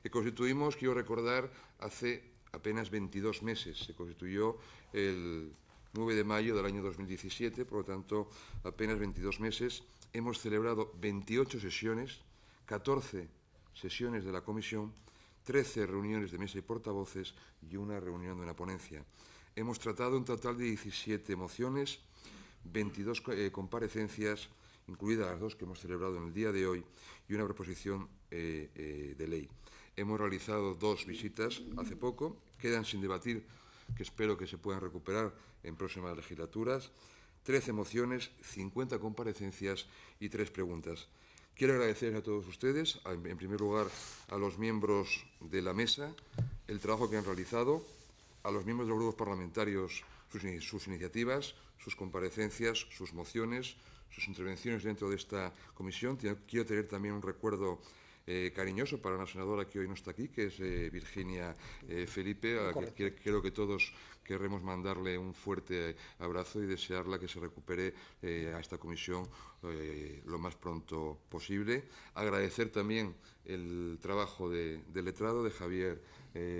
que constituimos, quiero recordar, hace apenas 22 meses. Se constituyó el 9 de mayo del año 2017, por lo tanto, apenas 22 meses. Hemos celebrado 28 sesiones, 14 sesiones de la comisión, 13 reuniones de mesa y portavoces y una reunión de una ponencia. Hemos tratado un total de 17 mociones, 22 comparecencias, incluidas las 2 que hemos celebrado en el día de hoy, y una proposición de ley. Hemos realizado 2 visitas hace poco, quedan sin debatir, que espero que se puedan recuperar en próximas legislaturas, 13 mociones, 50 comparecencias y 3 preguntas. Quiero agradecer a todos ustedes, en primer lugar a los miembros de la mesa, el trabajo que han realizado, a los miembros de los grupos parlamentarios sus iniciativas, sus comparecencias, sus mociones, sus intervenciones dentro de esta comisión. Quiero tener también un recuerdo cariñoso para una senadora que hoy no está aquí, que es Virginia Felipe, a la que creo que todos querremos mandarle un fuerte abrazo y desearla que se recupere a esta comisión lo más pronto posible. Agradecer también el trabajo del letrado, de Javier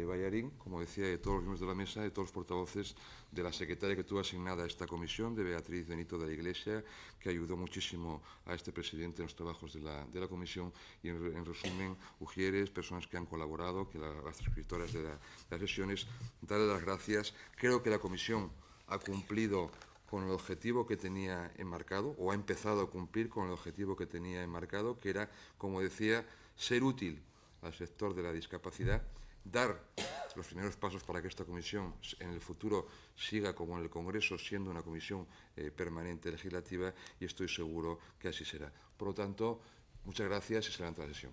Ballarín, como decía, de todos los miembros de la mesa, de todos los portavoces, de la secretaria que tuvo asignada a esta comisión, de Beatriz Benito de la Iglesia, que ayudó muchísimo a este presidente en los trabajos de la comisión, y en resumen, Ujieres, personas que han colaborado, que las escritoras de las sesiones, darle las gracias. Creo que la comisión ha cumplido con el objetivo que tenía enmarcado, o ha empezado a cumplir con el objetivo que tenía enmarcado, que era, como decía, ser útil al sector de la discapacidad, dar los primeros pasos para que esta comisión en el futuro siga, como en el Congreso, siendo una comisión permanente legislativa, y estoy seguro que así será. Por lo tanto, muchas gracias y se levanta la sesión.